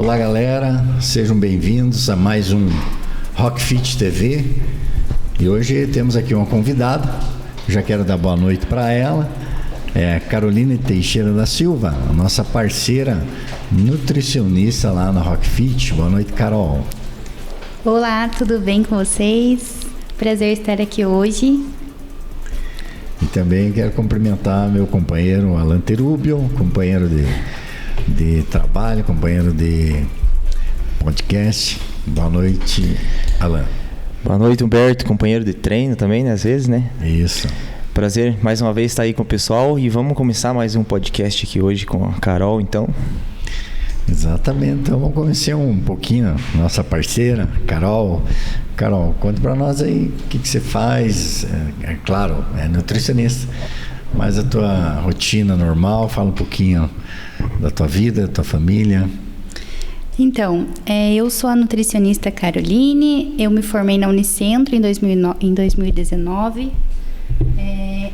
Olá, galera, sejam bem-vindos a mais um Rockfit TV. E hoje temos aqui uma convidada, já quero dar boa noite para ela, é a Caroline Teixeira da Silva, a nossa parceira nutricionista lá na Rockfit. Boa noite, Carol. Olá, tudo bem com vocês? Prazer estar aqui hoje. E também quero cumprimentar meu companheiro Alan Terúbio, companheiro de trabalho, companheiro de podcast. Boa noite, Alan. Boa noite, Humberto, companheiro de treino também, né, às vezes, né? Isso. Prazer mais uma vez estar aí com o pessoal e vamos começar mais um podcast aqui hoje com a Carol, então. Exatamente, então vamos conhecer um pouquinho nossa parceira, Carol. Carol, conta pra nós aí o que você faz. Claro, é nutricionista, mas a tua rotina normal, fala um pouquinho da tua vida, da tua família. Então, eu sou a nutricionista Caroline, eu me formei na Unicentro em 2019.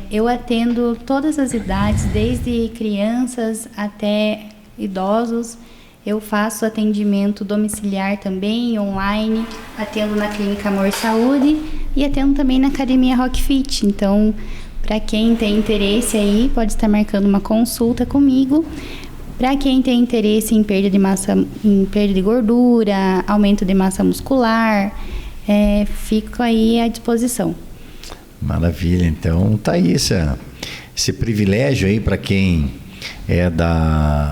Eu atendo todas as idades, desde crianças até idosos. Eu faço atendimento domiciliar também, online, atendo na Clínica Amor Saúde e atendo também na Academia Rockfit. Então, para quem tem interesse aí, pode estar marcando uma consulta comigo. Para quem tem interesse em perda de gordura, aumento de massa muscular, fico aí à disposição. Maravilha, então tá aí esse privilégio aí para quem é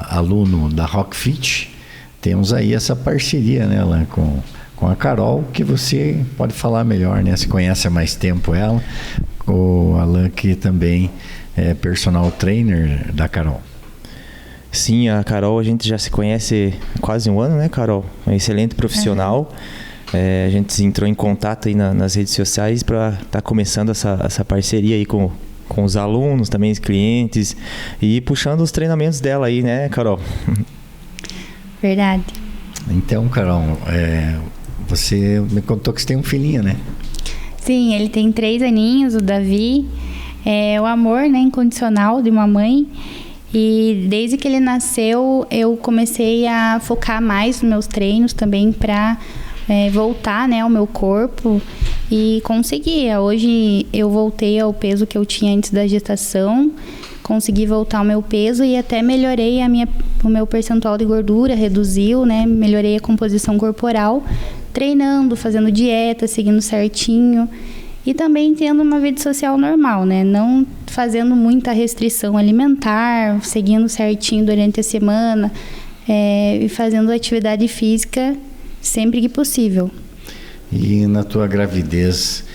aluno da Rockfit. Temos aí essa parceria, né, Alan, com a Carol, que você pode falar melhor, né? Você conhece há mais tempo ela, o Alan, que também é personal trainer da Carol. Sim, a Carol a gente já se conhece há quase um ano, né, Carol? Uma excelente profissional. A gente entrou em contato aí nas redes sociais para estar começando essa parceria aí com os alunos, também os clientes, e puxando os treinamentos dela aí, né, Carol? Verdade. Então, Carol, você me contou que você tem um filhinho, né? Sim, ele tem 3 aninhos, o Davi. É o amor, né, incondicional de uma mãe. E desde que ele nasceu, eu comecei a focar mais nos meus treinos também para voltar, né, ao meu corpo e conseguir. Hoje eu voltei ao peso que eu tinha antes da gestação, consegui voltar ao meu peso e até melhorei o meu percentual de gordura, reduziu, né, melhorei a composição corporal, treinando, fazendo dieta, seguindo certinho. E também tendo uma vida social normal, né? Não fazendo muita restrição alimentar, seguindo certinho durante a semana e fazendo atividade física sempre que possível. E na tua gravidez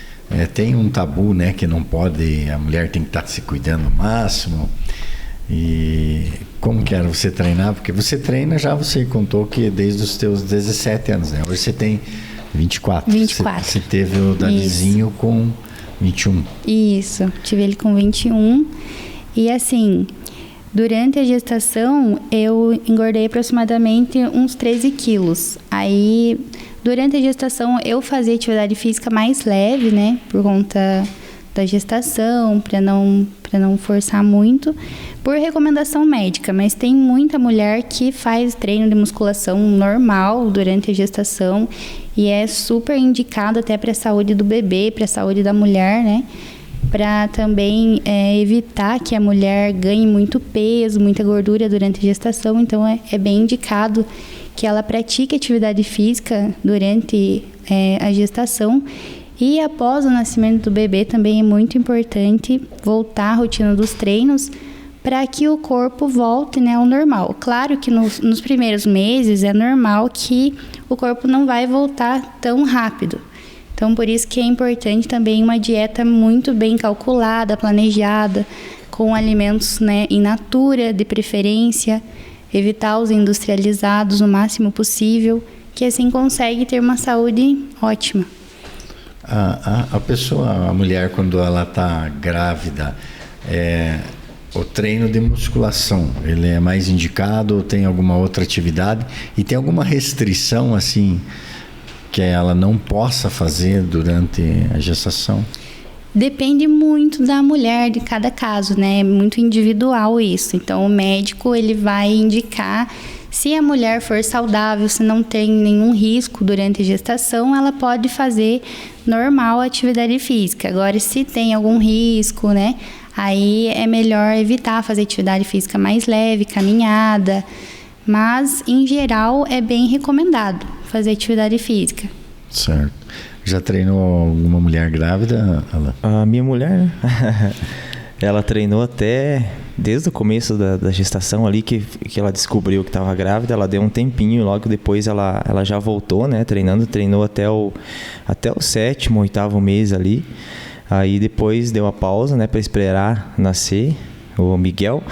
tem um tabu, né? Que não pode, a mulher tem que estar se cuidando ao máximo. E como que era você treinar? Porque você treina já, você contou que desde os teus 17 anos, né? Hoje você tem 24. Você teve o Davizinho com 21. Isso, tive ele com 21. E assim, durante a gestação, eu engordei aproximadamente uns 13 quilos. Aí, durante a gestação, eu fazia atividade física mais leve, né? Por conta da gestação, para não forçar muito, por recomendação médica. Mas tem muita mulher que faz treino de musculação normal durante a gestação e é super indicado até para a saúde do bebê, para a saúde da mulher, né? Para também evitar que a mulher ganhe muito peso, muita gordura durante a gestação. Então é bem indicado que ela pratique atividade física durante a gestação. E após o nascimento do bebê também é muito importante voltar à rotina dos treinos para que o corpo volte, né, ao normal. Claro que nos primeiros meses é normal que o corpo não vai voltar tão rápido. Então, por isso que é importante também uma dieta muito bem calculada, planejada, com alimentos, né, in natura, de preferência, evitar os industrializados o máximo possível, que assim consegue ter uma saúde ótima. A pessoa, a mulher, quando ela está grávida, o treino de musculação, ele é mais indicado ou tem alguma outra atividade? E tem alguma restrição, assim, que ela não possa fazer durante a gestação? Depende muito da mulher, de cada caso, né? É muito individual isso. Então, o médico, ele vai indicar Se a mulher for saudável, se não tem nenhum risco durante a gestação, ela pode fazer normal a atividade física. Agora, se tem algum risco, né, aí é melhor evitar fazer atividade física mais leve, caminhada. Mas, em geral, é bem recomendado fazer atividade física. Certo. Já treinou alguma mulher grávida, Alan? A minha mulher, né? Ela treinou até desde o começo da gestação ali, que ela descobriu que estava grávida. Ela deu um tempinho, logo depois ela já voltou, né, treinou até o 7º, 8º mês ali. Aí depois deu a pausa, né, para esperar nascer o Miguel.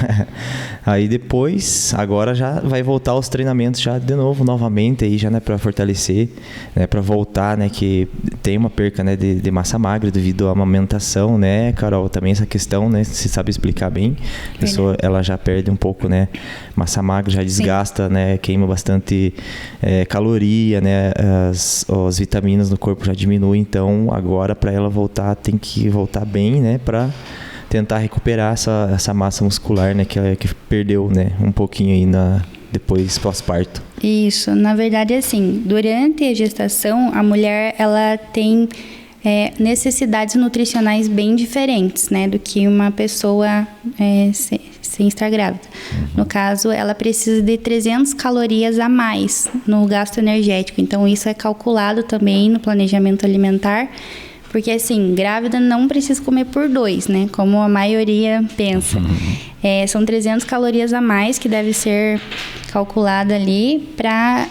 Aí depois, agora já vai voltar aos treinamentos já de novo, novamente, aí já, né, para fortalecer, né, para voltar, né, que tem uma perca, né, de massa magra devido à amamentação, né, Carol, também essa questão, né, você sabe explicar bem, a pessoa, ela já perde um pouco, né, massa magra, já desgasta, sim, né, queima bastante caloria, né, as vitaminas no corpo já diminuem, então agora para ela voltar, tem que voltar bem, né, para tentar recuperar essa massa muscular, né, que perdeu, né, um pouquinho aí depois pós-parto. Isso, na verdade, assim, durante a gestação, a mulher, ela tem necessidades nutricionais bem diferentes, né, do que uma pessoa sem estar grávida. Uhum. No caso, ela precisa de 300 calorias a mais no gasto energético, então isso é calculado também no planejamento alimentar. Porque, assim, grávida não precisa comer por 2, né? Como a maioria pensa. Uhum. São 300 calorias a mais que deve ser calculada ali para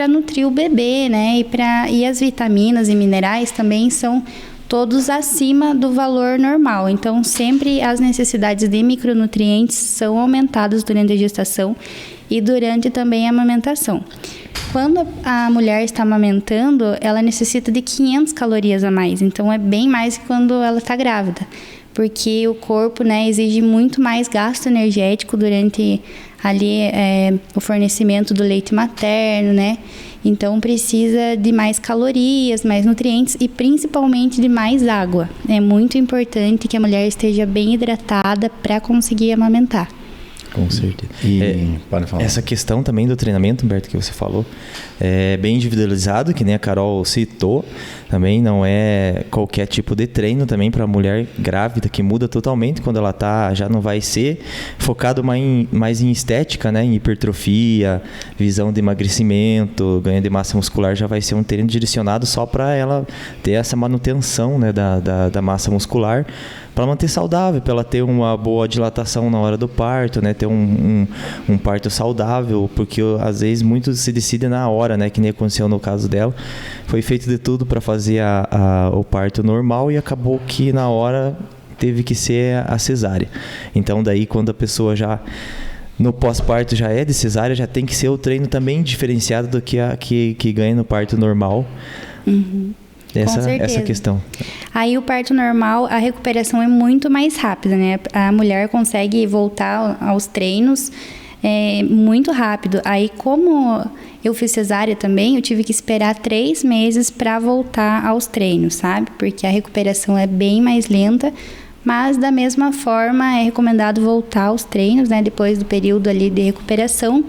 nutrir o bebê, né? E as vitaminas e minerais também são todos acima do valor normal. Então, sempre as necessidades de micronutrientes são aumentadas durante a gestação e durante também a amamentação. Quando a mulher está amamentando, ela necessita de 500 calorias a mais. Então, é bem mais que quando ela está grávida. Porque o corpo, né, exige muito mais gasto energético durante ali o fornecimento do leite materno, né? Então, precisa de mais calorias, mais nutrientes e principalmente de mais água. É muito importante que a mulher esteja bem hidratada para conseguir amamentar. Com certeza. Pode falar. Essa questão também do treinamento, Humberto, que você falou, é bem individualizado, que nem a Carol citou. Também não é qualquer tipo de treino também para a mulher grávida, que muda totalmente quando ela já não vai ser focado mais em estética, né, em hipertrofia, visão de emagrecimento, ganho de massa muscular, já vai ser um treino direcionado só para ela ter essa manutenção, né, da massa muscular, para manter saudável, para ela ter uma boa dilatação na hora do parto, né, ter um parto saudável, porque às vezes muitos se decidem na hora, né, que nem aconteceu no caso dela. Foi feito de tudo para fazer o parto normal e acabou que na hora teve que ser a cesárea. Então daí quando a pessoa já no pós-parto já é de cesárea, já tem que ser o treino também diferenciado do que ganha no parto normal. Uhum. Essa questão. Aí o parto normal, a recuperação é muito mais rápida, né? A mulher consegue voltar aos treinos muito rápido. Aí como eu fiz cesárea também, eu tive que esperar 3 meses para voltar aos treinos, sabe? Porque a recuperação é bem mais lenta, mas da mesma forma é recomendado voltar aos treinos, né? Depois do período ali de recuperação.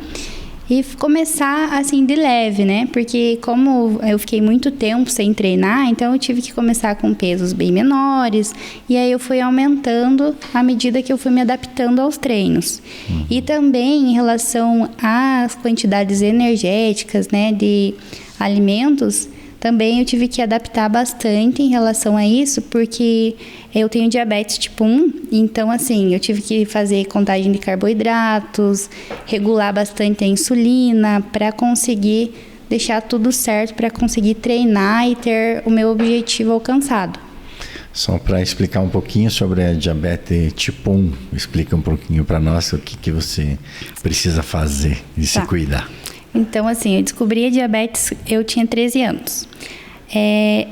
E começar assim de leve, né? Porque como eu fiquei muito tempo sem treinar, então eu tive que começar com pesos bem menores. E aí eu fui aumentando à medida que eu fui me adaptando aos treinos. Uhum. E também em relação às quantidades energéticas, né, de alimentos, também eu tive que adaptar bastante em relação a isso, porque eu tenho diabetes tipo 1, então assim, eu tive que fazer contagem de carboidratos, regular bastante a insulina para conseguir deixar tudo certo, para conseguir treinar e ter o meu objetivo alcançado. Só para explicar um pouquinho sobre a diabetes tipo 1, explica um pouquinho para nós o que você precisa fazer e se cuidar. Então, assim, eu descobri a diabetes, eu tinha 13 anos.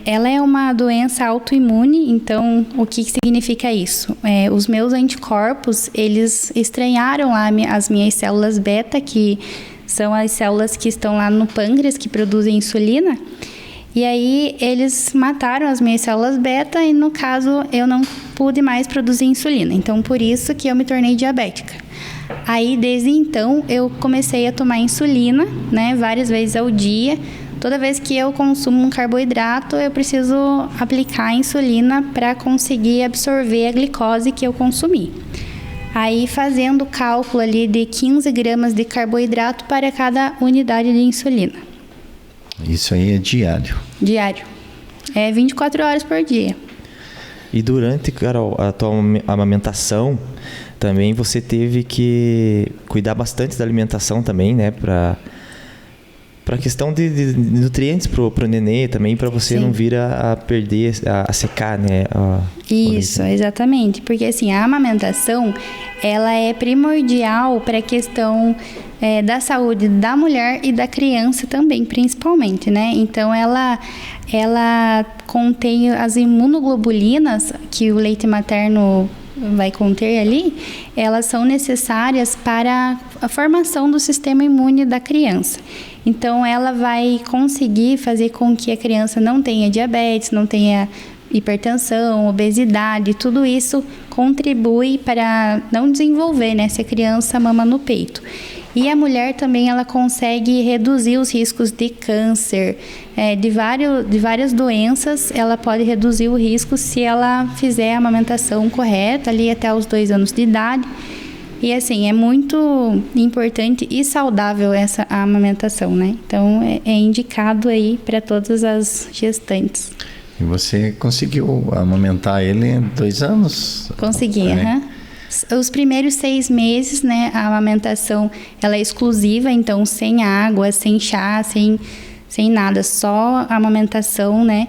Ela é uma doença autoimune, então o que significa isso? Os meus anticorpos, eles estranharam as minhas células beta, que são as células que estão lá no pâncreas, que produzem insulina, e aí eles mataram as minhas células beta e no caso eu não pude mais produzir insulina. Então, por isso que eu me tornei diabética. Aí, desde então, eu comecei a tomar insulina, né, várias vezes ao dia. Toda vez que eu consumo um carboidrato, eu preciso aplicar a insulina para conseguir absorver a glicose que eu consumi. Aí, fazendo o cálculo ali de 15 gramas de carboidrato para cada unidade de insulina. Isso aí é diário? Diário. É 24 horas por dia. E durante, Carol, a tua amamentação, também você teve que cuidar bastante da alimentação também, né? Para questão de nutrientes pro nenê também, para você não vir a perder, a secar, né? Isso, exatamente. Porque assim, a amamentação, ela é primordial para a questão da saúde da mulher e da criança também, principalmente, né? Então, ela contém as imunoglobulinas que o leite materno vai conter ali, elas são necessárias para a formação do sistema imune da criança. Então, ela vai conseguir fazer com que a criança não tenha diabetes, não tenha hipertensão, obesidade, tudo isso contribui para não desenvolver, né, se a criança mama no peito. E a mulher também, ela consegue reduzir os riscos de câncer, de várias doenças. Ela pode reduzir o risco se ela fizer a amamentação correta, ali até os 2 anos de idade. E assim, é muito importante e saudável essa amamentação, né? Então, é indicado aí para todas as gestantes. E você conseguiu amamentar ele em 2 anos? Consegui, Os primeiros 6 meses, né, a amamentação, ela é exclusiva, então sem água, sem chá, sem nada, só a amamentação, né,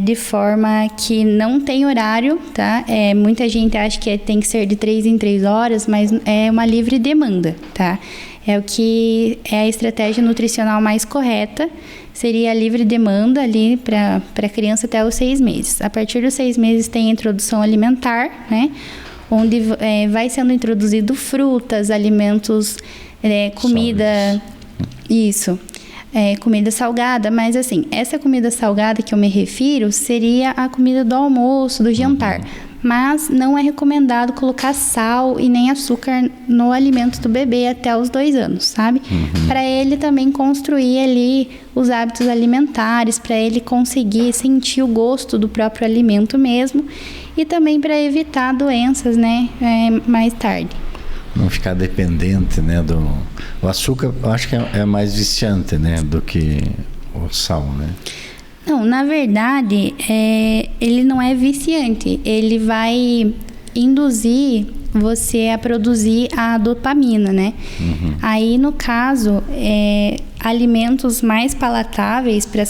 de forma que não tem horário, tá? Muita gente acha que tem que ser de 3 em 3 horas, mas é uma livre demanda, tá? É o que é a estratégia nutricional mais correta, seria a livre demanda ali para a criança até os 6 meses. A partir dos 6 meses tem a introdução alimentar, né? Onde vai sendo introduzido frutas, alimentos, comida, isso, comida salgada, mas assim, essa comida salgada que eu me refiro seria a comida do almoço, do jantar, mas não é recomendado colocar sal e nem açúcar no alimento do bebê até os 2 anos, sabe? Para ele também construir ali os hábitos alimentares, para ele conseguir sentir o gosto do próprio alimento mesmo, e também para evitar doenças, né, mais tarde. Não ficar dependente, né, o açúcar, eu acho que é mais viciante, né, do que o sal, né? Não, na verdade, ele não é viciante, ele vai induzir você a produzir a dopamina, né? Aí, no caso, alimentos mais palatáveis para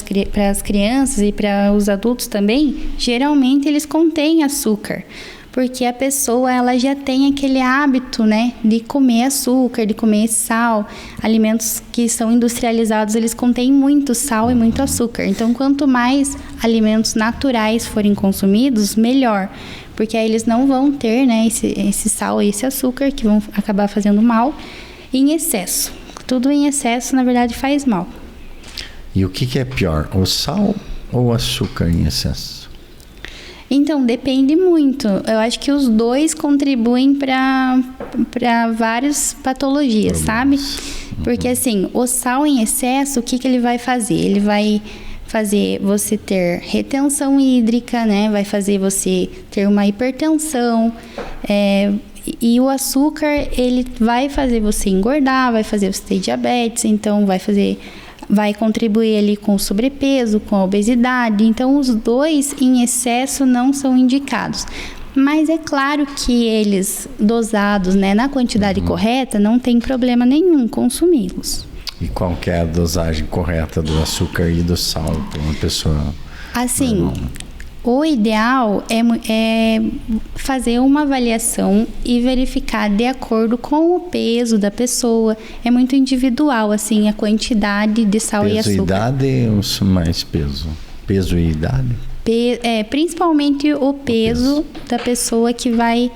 as crianças e para os adultos também, geralmente eles contêm açúcar, porque a pessoa, ela já tem aquele hábito, né, de comer açúcar, de comer sal. Alimentos que são industrializados, eles contêm muito sal e muito açúcar. Então, quanto mais alimentos naturais forem consumidos, melhor, porque aí eles não vão ter, né, esse sal e esse açúcar que vão acabar fazendo mal em excesso. Tudo em excesso, na verdade, faz mal. E o que é pior, o sal ou o açúcar em excesso? Então, depende muito. Eu acho que os dois contribuem para várias patologias, sabe? Porque, assim, o sal em excesso, o que ele vai fazer? Ele vai fazer você ter retenção hídrica, né? Vai fazer você ter uma hipertensão. E o açúcar, ele vai fazer você engordar, vai fazer você ter diabetes, então vai contribuir ali com o sobrepeso, com a obesidade. Então, os dois em excesso não são indicados. Mas é claro que eles, dosados, né, na quantidade correta, não tem problema nenhum consumi-los. E qual que é a dosagem correta do açúcar e do sal para uma pessoa? Assim, normal? O ideal é fazer uma avaliação e verificar de acordo com o peso da pessoa. É muito individual, assim, a quantidade de sal e açúcar. Peso e idade ou mais peso? Peso e idade? Principalmente o peso da pessoa que vai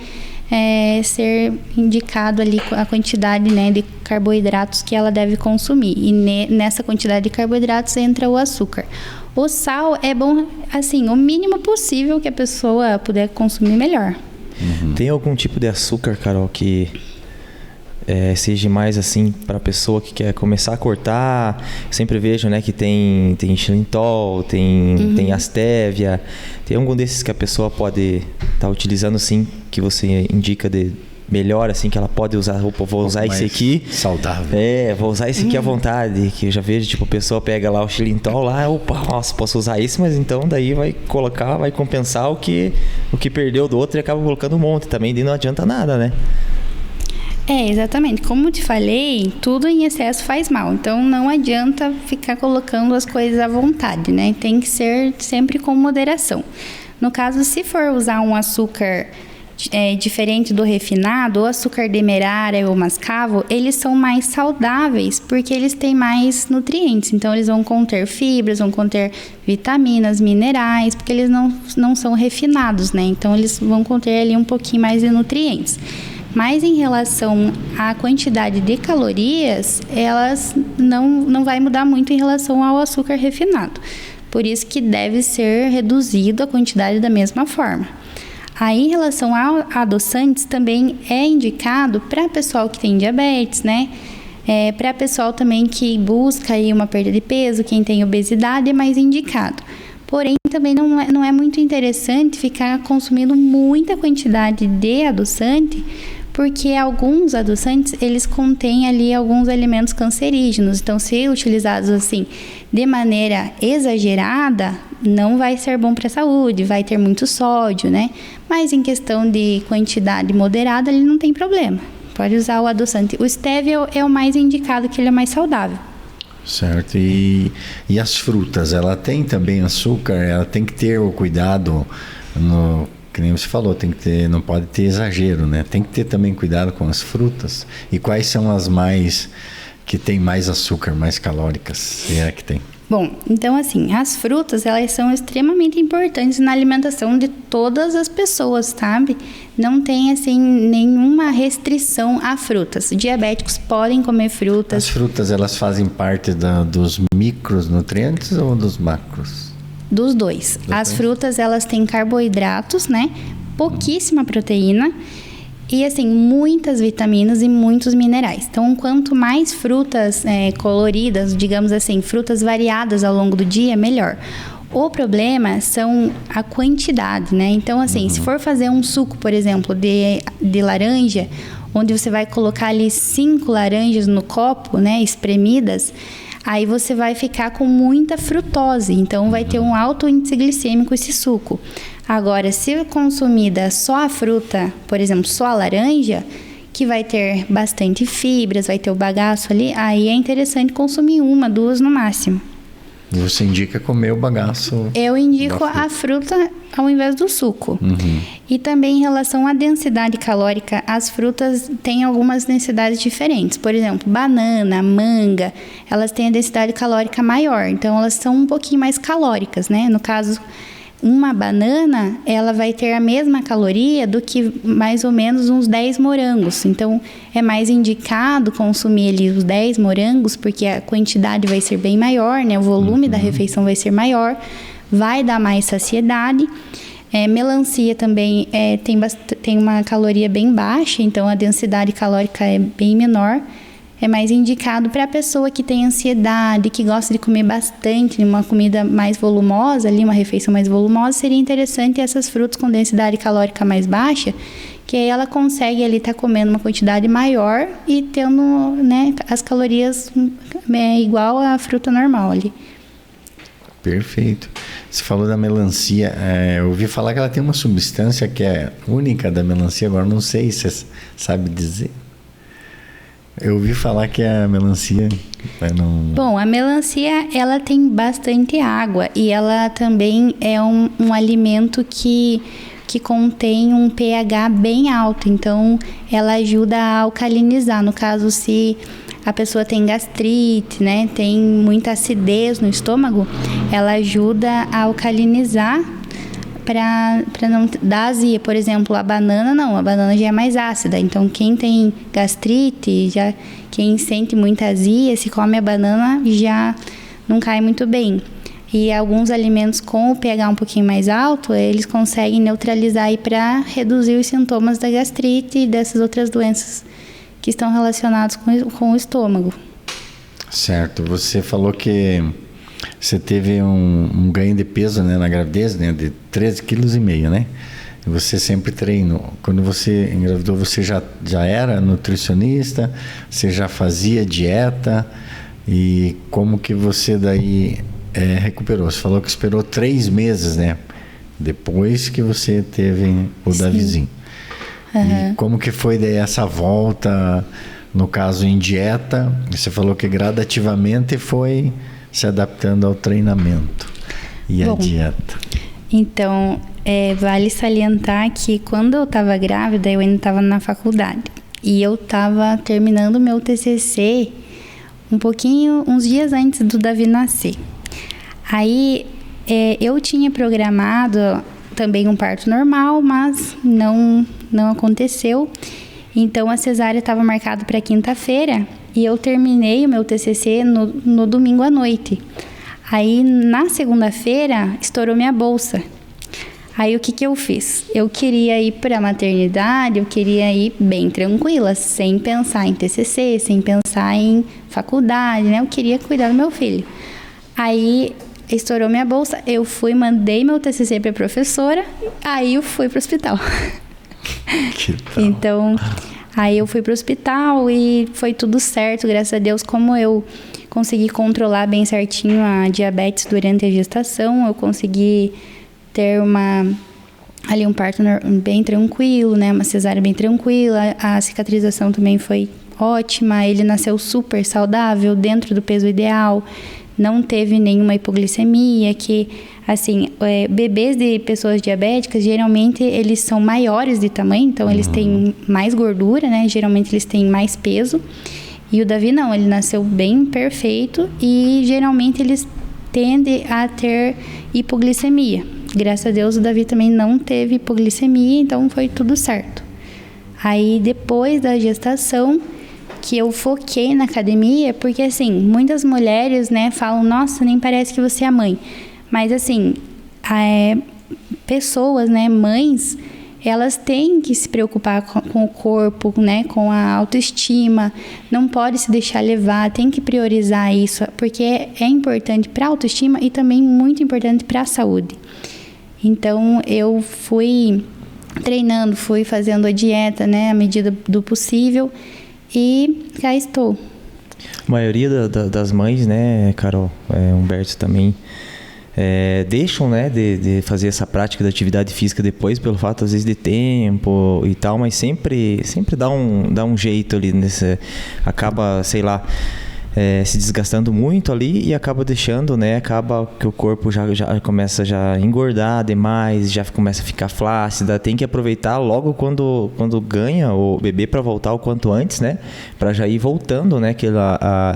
ser indicado ali a quantidade, né, de carboidratos que ela deve consumir. E nessa quantidade de carboidratos entra o açúcar. O sal é bom, assim, o mínimo possível que a pessoa puder consumir, melhor. Tem algum tipo de açúcar, Carol, que seja mais assim para a pessoa que quer começar a cortar? Sempre vejo, né, que tem xilitol, tem astévia. Tem algum desses que a pessoa pode estar utilizando, sim, que você indica de melhor, assim, que ela pode usar? Opa, vou usar esse aqui. Saudável. Vou usar esse aqui à vontade. Que eu já vejo, tipo, a pessoa pega lá o xilitol lá, opa, nossa, posso usar esse, mas então daí vai compensar o que perdeu do outro e acaba colocando um monte. Também daí não adianta nada, né? Exatamente. Como eu te falei, tudo em excesso faz mal. Então, não adianta ficar colocando as coisas à vontade, né? Tem que ser sempre com moderação. No caso, se for usar um açúcar diferente do refinado, o açúcar demerara ou mascavo, eles são mais saudáveis porque eles têm mais nutrientes. Então, eles vão conter fibras, vão conter vitaminas, minerais, porque eles não são refinados, né? Então, eles vão conter ali um pouquinho mais de nutrientes. Mas em relação à quantidade de calorias, elas não vai mudar muito em relação ao açúcar refinado. Por isso que deve ser reduzido a quantidade da mesma forma. Aí, em relação a adoçantes, também é indicado para pessoal que tem diabetes, né? Para pessoal também que busca aí uma perda de peso, quem tem obesidade, é mais indicado. Porém, também não é muito interessante ficar consumindo muita quantidade de adoçante, porque alguns adoçantes, eles contêm ali alguns alimentos cancerígenos. Então, se utilizados assim de maneira exagerada, não vai ser bom para a saúde, vai ter muito sódio, né? Mas em questão de quantidade moderada, ele não tem problema. Pode usar o adoçante. O stevia é o mais indicado, que ele é mais saudável. Certo. E as frutas, ela tem também açúcar? Ela tem que ter o cuidado que nem você falou, não pode ter exagero, né? Tem que ter também cuidado com as frutas. E quais são as que tem mais açúcar, mais calóricas? Se é que tem. Bom, então assim, as frutas, elas são extremamente importantes na alimentação de todas as pessoas, sabe? Não tem, assim, nenhuma restrição a frutas. Diabéticos podem comer frutas. As frutas, elas fazem parte dos micronutrientes ou dos macros? Dos dois. As frutas, elas têm carboidratos, né? Pouquíssima proteína e, assim, muitas vitaminas e muitos minerais. Então, quanto mais frutas coloridas, digamos assim, frutas variadas ao longo do dia, melhor. O problema são a quantidade, né? Então, assim, se for fazer um suco, por exemplo, de laranja, onde você vai colocar ali 5 laranjas no copo, né, espremidas, aí você vai ficar com muita frutose, então vai ter um alto índice glicêmico esse suco. Agora, se consumida só a fruta, por exemplo, só a laranja, que vai ter bastante fibras, vai ter o bagaço ali, aí é interessante consumir 1, 2 no máximo. Você indica comer o bagaço? Eu indico a fruta ao invés do suco. E também em relação à densidade calórica, as frutas têm algumas densidades diferentes. Por exemplo, banana, manga, elas têm a densidade calórica maior. Então, elas são um pouquinho mais calóricas, né? No caso, uma banana, ela vai ter a mesma caloria do que mais ou menos uns 10 morangos. Então, é mais indicado consumir ali os 10 morangos, porque a quantidade vai ser bem maior, né? O volume da refeição vai ser maior, vai dar mais saciedade. Melancia também tem uma caloria bem baixa, então a densidade calórica é bem menor. É mais indicado para a pessoa que tem ansiedade, que gosta de comer bastante, uma comida mais volumosa, ali uma refeição mais volumosa, seria interessante essas frutas com densidade calórica mais baixa, que aí ela consegue ali estar comendo uma quantidade maior e tendo, né, as calorias igual à fruta normal ali. Perfeito. Você falou da melancia, eu ouvi falar que ela tem uma substância que é única da melancia, agora não sei se você sabe dizer. Eu ouvi falar que a melancia... Bom, a melancia, ela tem bastante água e ela também é um alimento que contém um pH bem alto, então ela ajuda a alcalinizar. No caso, se a pessoa tem gastrite, né, tem muita acidez no estômago, ela ajuda a alcalinizar para não dar azia. Por exemplo, a banana não, a banana já é mais ácida. Então, quem tem gastrite, quem sente muita azia, se come a banana já não cai muito bem. E alguns alimentos com o pH um pouquinho mais alto, eles conseguem neutralizar aí para reduzir os sintomas da gastrite e dessas outras doenças que estão relacionadas com o estômago. Certo. Você falou que você teve um ganho de peso, né, na gravidez, né, de 13,5 kg, né? E você sempre treinou. Quando você engravidou, você já era nutricionista? Você já fazia dieta? E como que você daí recuperou? Você falou que esperou 3 meses, né? Depois que você teve o Davizinho. Uhum. E como que foi daí essa volta, no caso em dieta? Você falou que gradativamente foi se adaptando ao treinamento e à dieta. Então, vale salientar que quando eu estava grávida, eu ainda estava na faculdade. E eu estava terminando meu TCC uns dias antes do Davi nascer. Aí, eu tinha programado também um parto normal, mas não aconteceu. Então, a cesárea estava marcada para quinta-feira e eu terminei o meu TCC no domingo à noite. Aí, na segunda-feira, estourou minha bolsa. Aí, o que eu fiz? Eu queria ir para a maternidade, eu queria ir bem tranquila, sem pensar em TCC, sem pensar em faculdade, né? Eu queria cuidar do meu filho. Aí, estourou minha bolsa, eu mandei meu TCC para a professora, aí eu fui para o hospital. Que tal? Então, aí eu fui para o hospital e foi tudo certo, graças a Deus. Como eu consegui controlar bem certinho a diabetes durante a gestação, eu consegui ter um parto bem tranquilo, né? Uma cesárea bem tranquila, a cicatrização também foi ótima, ele nasceu super saudável, dentro do peso ideal, não teve nenhuma hipoglicemia, que, assim, bebês de pessoas diabéticas, geralmente eles são maiores de tamanho, então eles têm mais gordura, né? Geralmente eles têm mais peso. E o Davi não, ele nasceu bem perfeito e geralmente eles tendem a ter hipoglicemia. Graças a Deus o Davi também não teve hipoglicemia, então foi tudo certo. Aí depois da gestação, que eu foquei na academia, porque assim, muitas mulheres, né, falam, nossa, nem parece que você é mãe. Mas assim, pessoas, né, mães, elas têm que se preocupar com o corpo, né, com a autoestima, não pode se deixar levar, tem que priorizar isso, porque é importante para a autoestima e também muito importante para a saúde. Então, eu fui treinando, fui fazendo a dieta, né, à medida do possível, e cá estou. A maioria das mães, né, Carol, Humberto também, deixam, né, de fazer essa prática da atividade física depois, pelo fato, às vezes, de tempo e tal, mas sempre dá um jeito ali, acaba, sei lá, se desgastando muito ali e acaba deixando, né? Acaba que o corpo já começa a engordar demais, já começa a ficar flácida. Tem que aproveitar logo quando ganha o bebê para voltar o quanto antes, né? Para já ir voltando, né?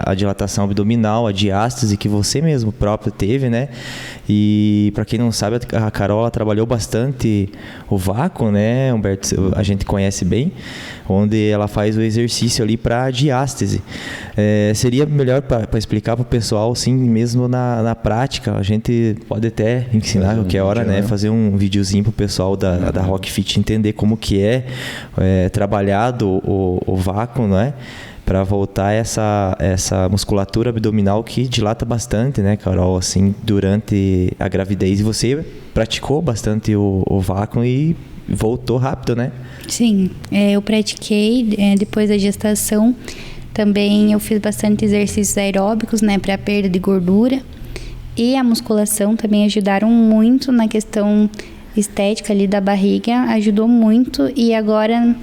A dilatação abdominal, a diástase que você mesmo próprio teve, né? E para quem não sabe, a Carol ela trabalhou bastante o vácuo, né, Humberto? A gente conhece bem, onde ela faz o exercício ali para diástase. Seria melhor para explicar para o pessoal, sim, mesmo na prática. A gente pode até ensinar qualquer hora, né? Fazer um videozinho para o pessoal da Rock Fit entender como que é trabalhado o vácuo, não é? Para voltar essa musculatura abdominal que dilata bastante, né, Carol, assim, durante a gravidez. E você praticou bastante o vácuo e voltou rápido, né? Sim, eu pratiquei depois da gestação. Também eu fiz bastante exercícios aeróbicos, né, para perda de gordura. E a musculação também ajudaram muito na questão estética ali da barriga, ajudou muito. E agora,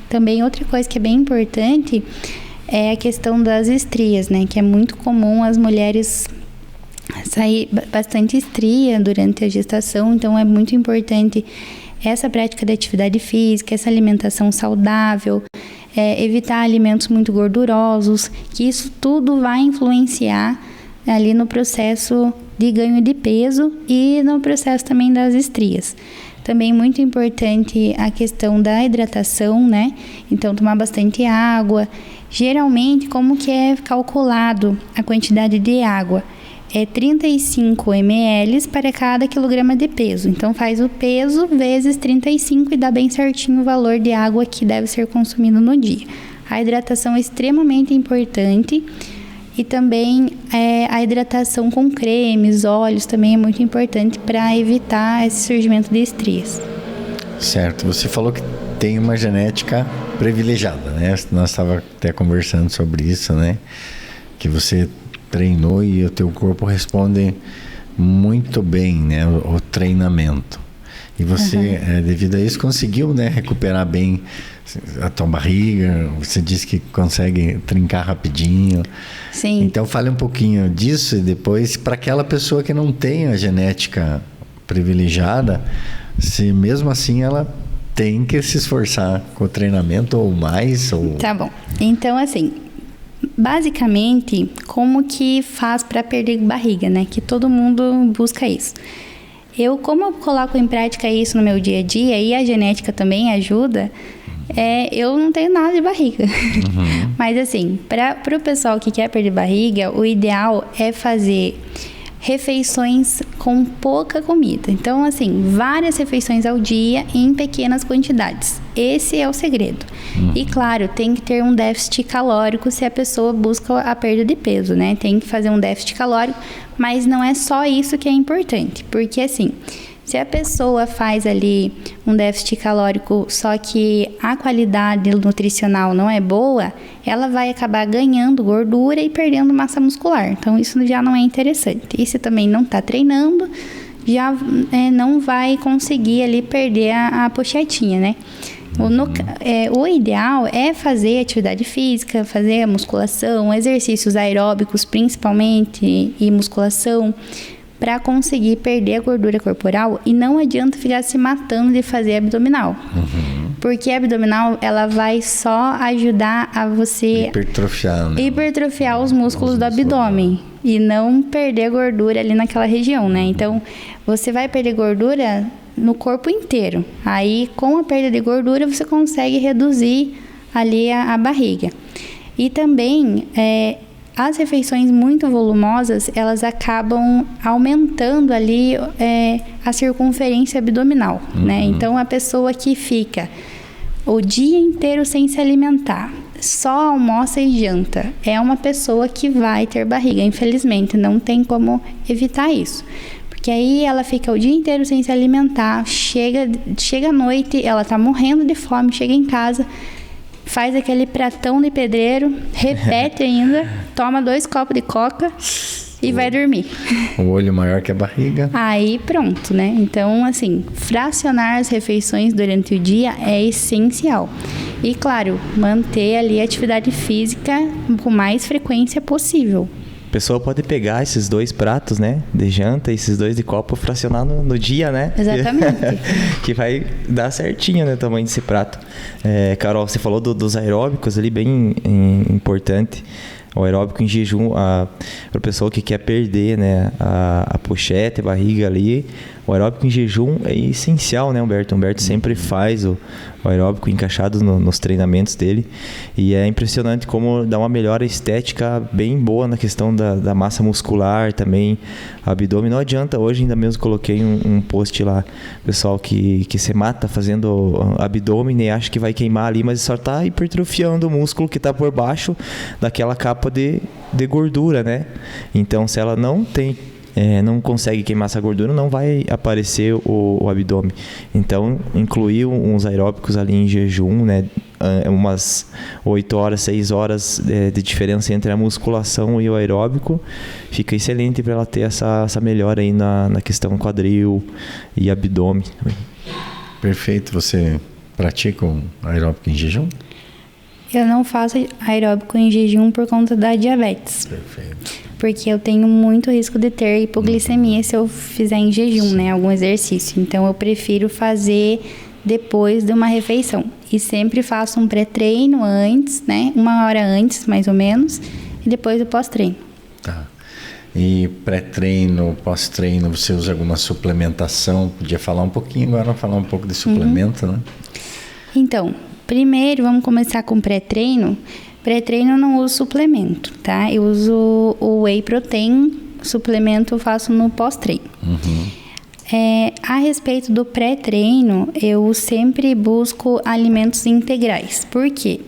também outra coisa que é bem importante é a questão das estrias, né? Que é muito comum as mulheres sair bastante estria durante a gestação, então é muito importante essa prática de atividade física, essa alimentação saudável, evitar alimentos muito gordurosos, que isso tudo vai influenciar ali no processo de ganho de peso e no processo também das estrias. Também muito importante a questão da hidratação, né? Então, tomar bastante água. Geralmente, como que é calculado a quantidade de água? É 35 ml para cada quilograma de peso. Então, faz o peso vezes 35 e dá bem certinho o valor de água que deve ser consumido no dia. A hidratação é extremamente importante. E também a hidratação com cremes, óleos também é muito importante para evitar esse surgimento de estrias. Certo. Você falou que tem uma genética privilegiada, né? Nós estávamos até conversando sobre isso, né? Que você treinou e o teu corpo responde muito bem, né? O treinamento. E você, devido a isso, conseguiu, né, recuperar bem a tua barriga. Você disse que consegue trincar rapidinho. Sim. Então, fale um pouquinho disso e depois, para aquela pessoa que não tem a genética privilegiada, se mesmo assim ela tem que se esforçar com o treinamento ou mais. Ou... Tá bom. Então, assim, basicamente, como que faz para perder barriga, né? Que todo mundo busca isso. Como eu coloco em prática isso no meu dia a dia e a genética também ajuda, eu não tenho nada de barriga. Uhum. Mas assim, para o pessoal que quer perder barriga, o ideal é fazer refeições com pouca comida. Então, assim, várias refeições ao dia em pequenas quantidades. Esse é o segredo. Uhum. E, claro, tem que ter um déficit calórico se a pessoa busca a perda de peso, né? Tem que fazer um déficit calórico, mas não é só isso que é importante. Porque, assim, se a pessoa faz ali um déficit calórico, só que a qualidade nutricional não é boa, ela vai acabar ganhando gordura e perdendo massa muscular. Então, isso já não é interessante. E se também não está treinando, já não vai conseguir ali perder a pochetinha, né? O ideal é fazer atividade física, fazer a musculação, exercícios aeróbicos principalmente e musculação, para conseguir perder a gordura corporal. E não adianta ficar se matando de fazer abdominal. Uhum. Porque a abdominal, ela vai só ajudar a você hipertrofiar os músculos do abdômen e não perder gordura ali naquela região, né? Então, você vai perder gordura no corpo inteiro. Aí, com a perda de gordura, você consegue reduzir ali a barriga. E também, as refeições muito volumosas, elas acabam aumentando ali a circunferência abdominal, né? Então, a pessoa que fica o dia inteiro sem se alimentar, só almoça e janta, é uma pessoa que vai ter barriga, infelizmente, não tem como evitar isso. Porque aí ela fica o dia inteiro sem se alimentar, chega à noite, ela tá morrendo de fome, chega em casa, faz aquele pratão de pedreiro, repete ainda, toma 2 copos de coca e vai dormir. O olho maior que a barriga. Aí pronto, né? Então, assim, fracionar as refeições durante o dia é essencial. E, claro, manter ali a atividade física com mais frequência possível. A pessoa pode pegar esses 2 pratos, né, de janta, esses 2 de copo, fracionar no dia, né? Exatamente. Que vai dar certinho, né, o tamanho desse prato. Carol, você falou dos aeróbicos ali, bem importante. O aeróbico em jejum, para a pessoa que quer perder, né, a pochete, a barriga ali, o aeróbico em jejum é essencial, né, Humberto? O Humberto sempre faz o aeróbico encaixado nos treinamentos dele. E é impressionante como dá uma melhora estética bem boa na questão da massa muscular também, abdômen. Não adianta, hoje ainda mesmo coloquei um post lá, pessoal que se mata fazendo abdômen e acha que vai queimar ali, mas só está hipertrofiando o músculo que está por baixo daquela capa de gordura, né? Então, se ela não consegue queimar essa gordura, não vai aparecer o abdômen. Então, incluir uns aeróbicos ali em jejum, né? Umas 8 horas, 6 horas de diferença entre a musculação e o aeróbico, fica excelente para ela ter essa melhora aí na questão quadril e abdômen. Perfeito. Você pratica um aeróbico em jejum? Eu não faço aeróbico em jejum por conta da diabetes. Perfeito. Porque eu tenho muito risco de ter hipoglicemia se eu fizer em jejum, né? Algum exercício. Então, eu prefiro fazer depois de uma refeição. E sempre faço um pré-treino antes, né? 1 hora antes, mais ou menos. E depois do pós-treino. Tá. E pré-treino, pós-treino, você usa alguma suplementação? Podia falar um pouquinho agora, falar um pouco de suplemento, né? Então, primeiro vamos começar com pré-treino. Pré-treino eu não uso suplemento, tá? Eu uso o whey protein, suplemento eu faço no pós-treino. A respeito do pré-treino, eu sempre busco alimentos integrais. Por quê?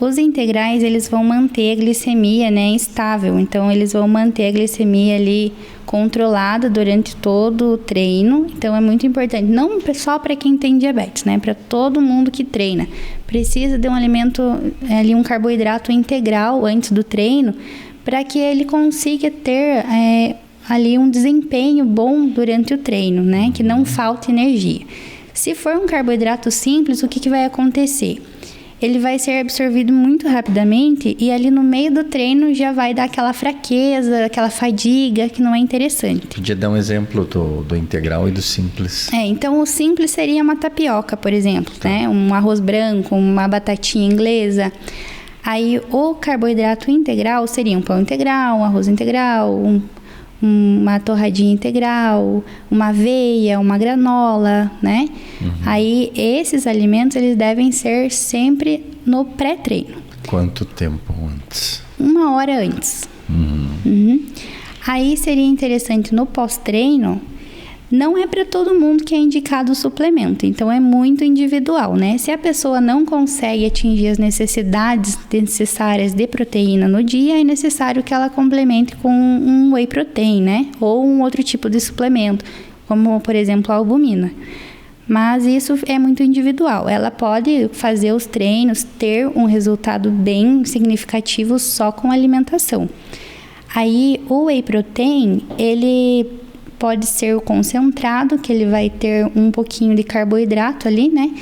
Os integrais, eles vão manter a glicemia, né, estável. Então, eles vão manter a glicemia ali controlada durante todo o treino. Então, é muito importante. Não só para quem tem diabetes, né? Para todo mundo que treina. Precisa de um alimento, ali um carboidrato integral antes do treino, para que ele consiga ter ali um desempenho bom durante o treino, né? Que não falte energia. Se for um carboidrato simples, o que vai acontecer? Ele vai ser absorvido muito rapidamente e ali no meio do treino já vai dar aquela fraqueza, aquela fadiga que não é interessante. Podia dar um exemplo do integral e do simples. Então o simples seria uma tapioca, por exemplo, né? Um arroz branco, uma batatinha inglesa. Aí o carboidrato integral seria um pão integral, um arroz integral, uma torradinha integral, uma aveia, uma granola, né? Aí esses alimentos eles devem ser sempre no pré-treino. Quanto tempo antes? 1 hora antes. Aí seria interessante no pós-treino. Não é para todo mundo que é indicado o suplemento, então é muito individual, né? Se a pessoa não consegue atingir as necessidades necessárias de proteína no dia, é necessário que ela complemente com um whey protein, né? Ou um outro tipo de suplemento, como, por exemplo, a albumina. Mas isso é muito individual. Ela pode fazer os treinos, ter um resultado bem significativo só com alimentação. Aí, o whey protein, ele pode ser o concentrado, que ele vai ter um pouquinho de carboidrato ali, né?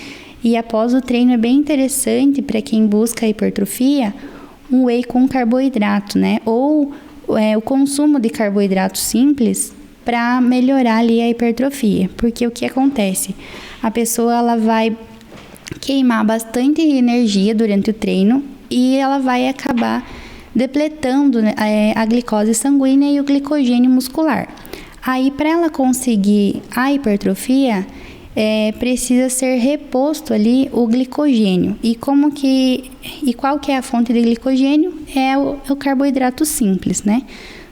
E após o treino é bem interessante para quem busca hipertrofia, um whey com carboidrato, né? Ou o consumo de carboidrato simples para melhorar ali a hipertrofia. Porque o que acontece? A pessoa ela vai queimar bastante energia durante o treino e ela vai acabar depletando, né, a glicose sanguínea e o glicogênio muscular. Aí, para ela conseguir a hipertrofia, precisa ser reposto ali o glicogênio. E qual que é a fonte de glicogênio? É o carboidrato simples, né?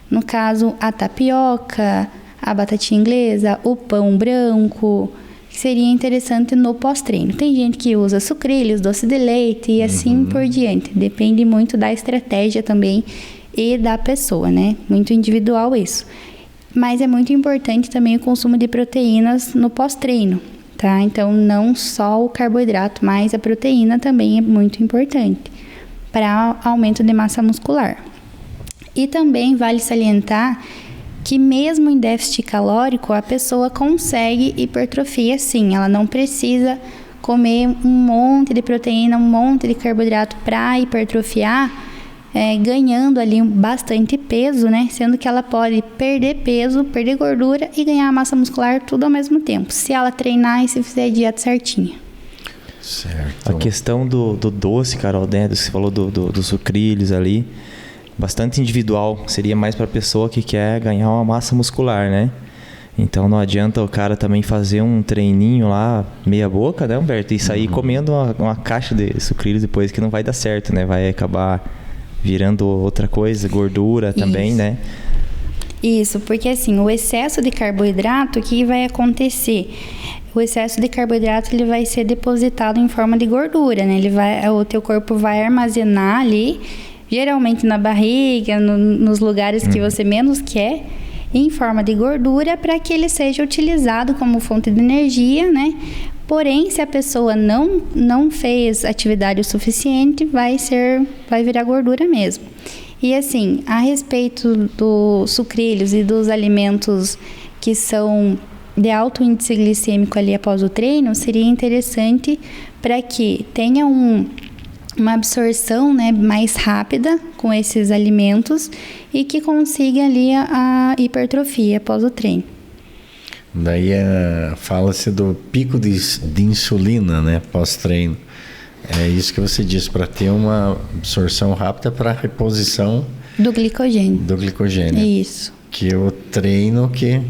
No caso, a tapioca, a batatinha inglesa, o pão branco, que seria interessante no pós-treino. Tem gente que usa sucrilhos, doce de leite e assim por diante. Depende muito da estratégia também e da pessoa, né? Muito individual isso. Mas é muito importante também o consumo de proteínas no pós-treino, tá? Então, não só o carboidrato, mas a proteína também é muito importante para aumento de massa muscular. E também vale salientar que mesmo em déficit calórico, a pessoa consegue hipertrofia sim. Ela não precisa comer um monte de proteína, um monte de carboidrato para hipertrofiar, ganhando ali bastante peso, né? Sendo que ela pode perder peso, perder gordura e ganhar massa muscular tudo ao mesmo tempo, se ela treinar e se fizer a dieta certinha. Certo. A questão do doce, Carol, né? Você falou dos sucrilhos ali, bastante individual, seria mais para a pessoa que quer ganhar uma massa muscular, né? Então não adianta o cara também fazer um treininho lá, meia boca, né, Humberto? E sair comendo uma caixa de sucrilhos depois, que não vai dar certo, né? Vai acabar virando outra coisa, gordura também, Isso. né? Isso, porque assim, o excesso de carboidrato, o que vai acontecer? O excesso de carboidrato ele vai ser depositado em forma de gordura, né? O teu corpo vai armazenar ali, geralmente na barriga, nos lugares que você menos quer, em forma de gordura, para que ele seja utilizado como fonte de energia, né? Porém, se a pessoa não fez atividade o suficiente, vai virar gordura mesmo. E assim, a respeito dos sucrilhos e dos alimentos que são de alto índice glicêmico ali após o treino, seria interessante para que tenha uma absorção, né, mais rápida com esses alimentos e que consiga ali a hipertrofia após o treino. Daí fala-se do pico de insulina, né, pós-treino. É isso que você disse, para ter uma absorção rápida para reposição Do glicogênio. Do glicogênio. Isso. Que o treino que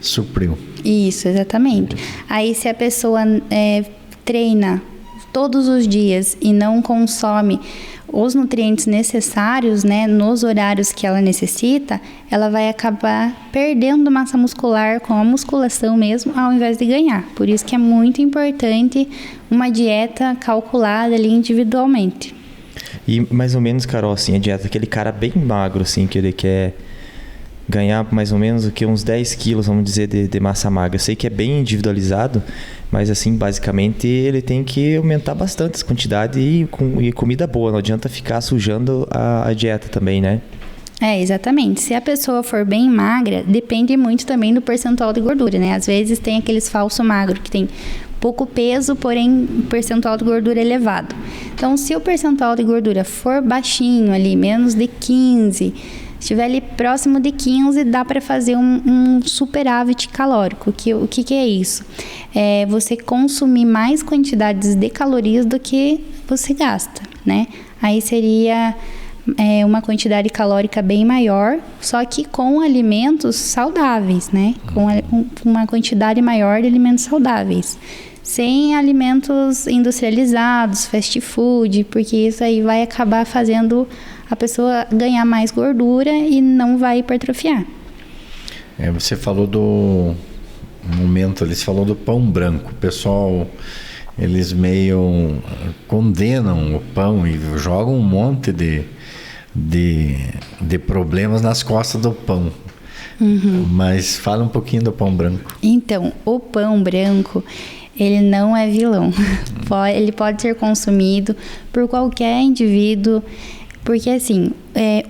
supriu. Isso, exatamente. Aí se a pessoa treina todos os dias e não consome os nutrientes necessários, né, nos horários que ela necessita, ela vai acabar perdendo massa muscular com a musculação mesmo, ao invés de ganhar. Por isso que é muito importante uma dieta calculada ali individualmente. E mais ou menos, Carol, assim, a dieta, aquele cara bem magro, assim, que ele quer ganhar mais ou menos o que uns 10 quilos, vamos dizer, de massa magra. Eu sei que é bem individualizado, mas assim, basicamente ele tem que aumentar bastante essa quantidade e comida boa, não adianta ficar sujando a dieta também, né? Exatamente. Se a pessoa for bem magra, depende muito também do percentual de gordura, né? Às vezes tem aqueles falso magro que tem pouco peso, porém percentual de gordura elevado. Então, se o percentual de gordura for baixinho ali, menos de 15, se estiver ali próximo de 15, dá para fazer um superávit calórico. O que é isso? É você consumir mais quantidades de calorias do que você gasta, né? Aí seria uma quantidade calórica bem maior, só que com alimentos saudáveis, né? Com uma quantidade maior de alimentos saudáveis. Sem alimentos industrializados, fast food, porque isso aí vai acabar fazendo a pessoa ganhar mais gordura e não vai hipertrofiar. Você falou eles falou do pão branco. O pessoal, eles meio condenam o pão e jogam um monte de problemas nas costas do pão. Uhum. Mas fala um pouquinho do pão branco. Então, o pão branco, ele não é vilão. Ele pode ser consumido por qualquer indivíduo, porque assim,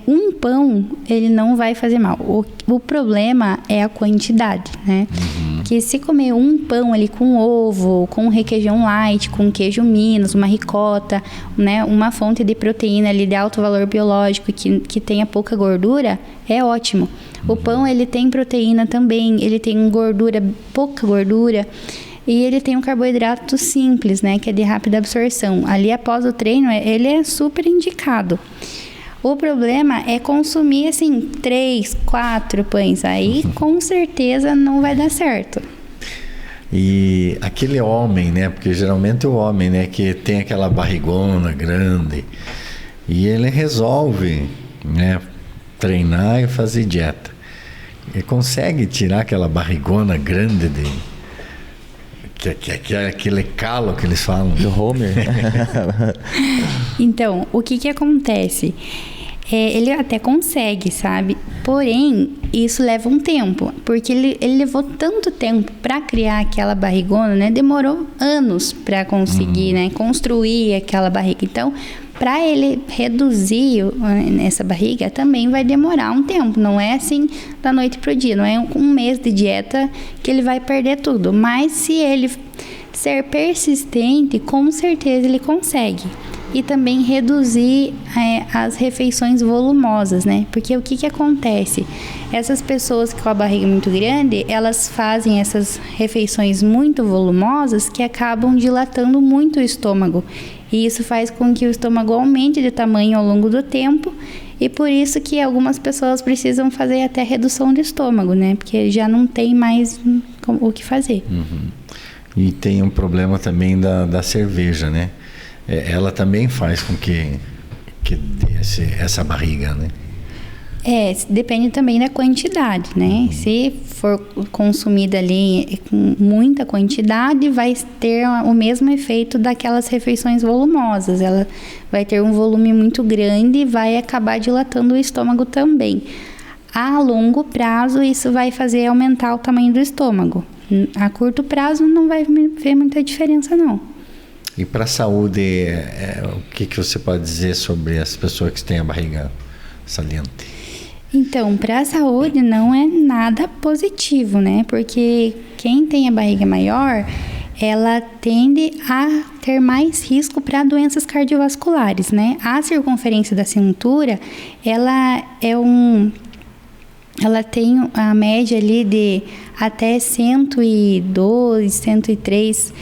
um pão, ele não vai fazer mal. O problema é a quantidade, né? Uhum. Que se comer um pão ali com ovo, com requeijão light, com queijo Minas, uma ricota, né? Uma fonte de proteína ali de alto valor biológico que tenha pouca gordura, é ótimo. O pão, ele tem proteína também, ele tem gordura, pouca gordura. E ele tem um carboidrato simples, né? Que é de rápida absorção. Ali, após o treino, ele é super indicado. O problema é consumir, assim, 3, 4 pães. Aí, com certeza, não vai dar certo. E aquele homem, né? Porque geralmente o homem, né? Que tem aquela barrigona grande. E ele resolve, né? Treinar e fazer dieta. Ele consegue tirar aquela barrigona grande dele. Que é aquele calo que eles falam. Do Homer. Então, o que acontece? Ele até consegue, sabe? Porém, isso leva um tempo. Porque ele levou tanto tempo para criar aquela barrigona, né? Demorou anos para conseguir, né? Construir aquela barriga. Então, para ele reduzir essa barriga, também vai demorar um tempo. Não é assim da noite pro dia. Não é um mês de dieta que ele vai perder tudo. Mas se ele ser persistente, com certeza ele consegue. E também reduzir as refeições volumosas, né? Porque o que acontece? Essas pessoas com a barriga muito grande, elas fazem essas refeições muito volumosas que acabam dilatando muito o estômago. E isso faz com que o estômago aumente de tamanho ao longo do tempo. E por isso que algumas pessoas precisam fazer até redução de estômago, né? Porque já não tem mais o que fazer. Uhum. E tem um problema também da cerveja, né? Ela também faz com que dê essa barriga, né? Depende também da quantidade, né? Se for consumida ali com muita quantidade, vai ter o mesmo efeito daquelas refeições volumosas. Ela vai ter um volume muito grande e vai acabar dilatando o estômago também. A longo prazo, isso vai fazer aumentar o tamanho do estômago. A curto prazo, não vai ver muita diferença, não. E para a saúde, o que você pode dizer sobre as pessoas que têm a barriga saliente? Então, para a saúde não é nada positivo, né? Porque quem tem a barriga maior, ela tende a ter mais risco para doenças cardiovasculares, né? A circunferência da cintura, ela tem a média ali de até 102, 103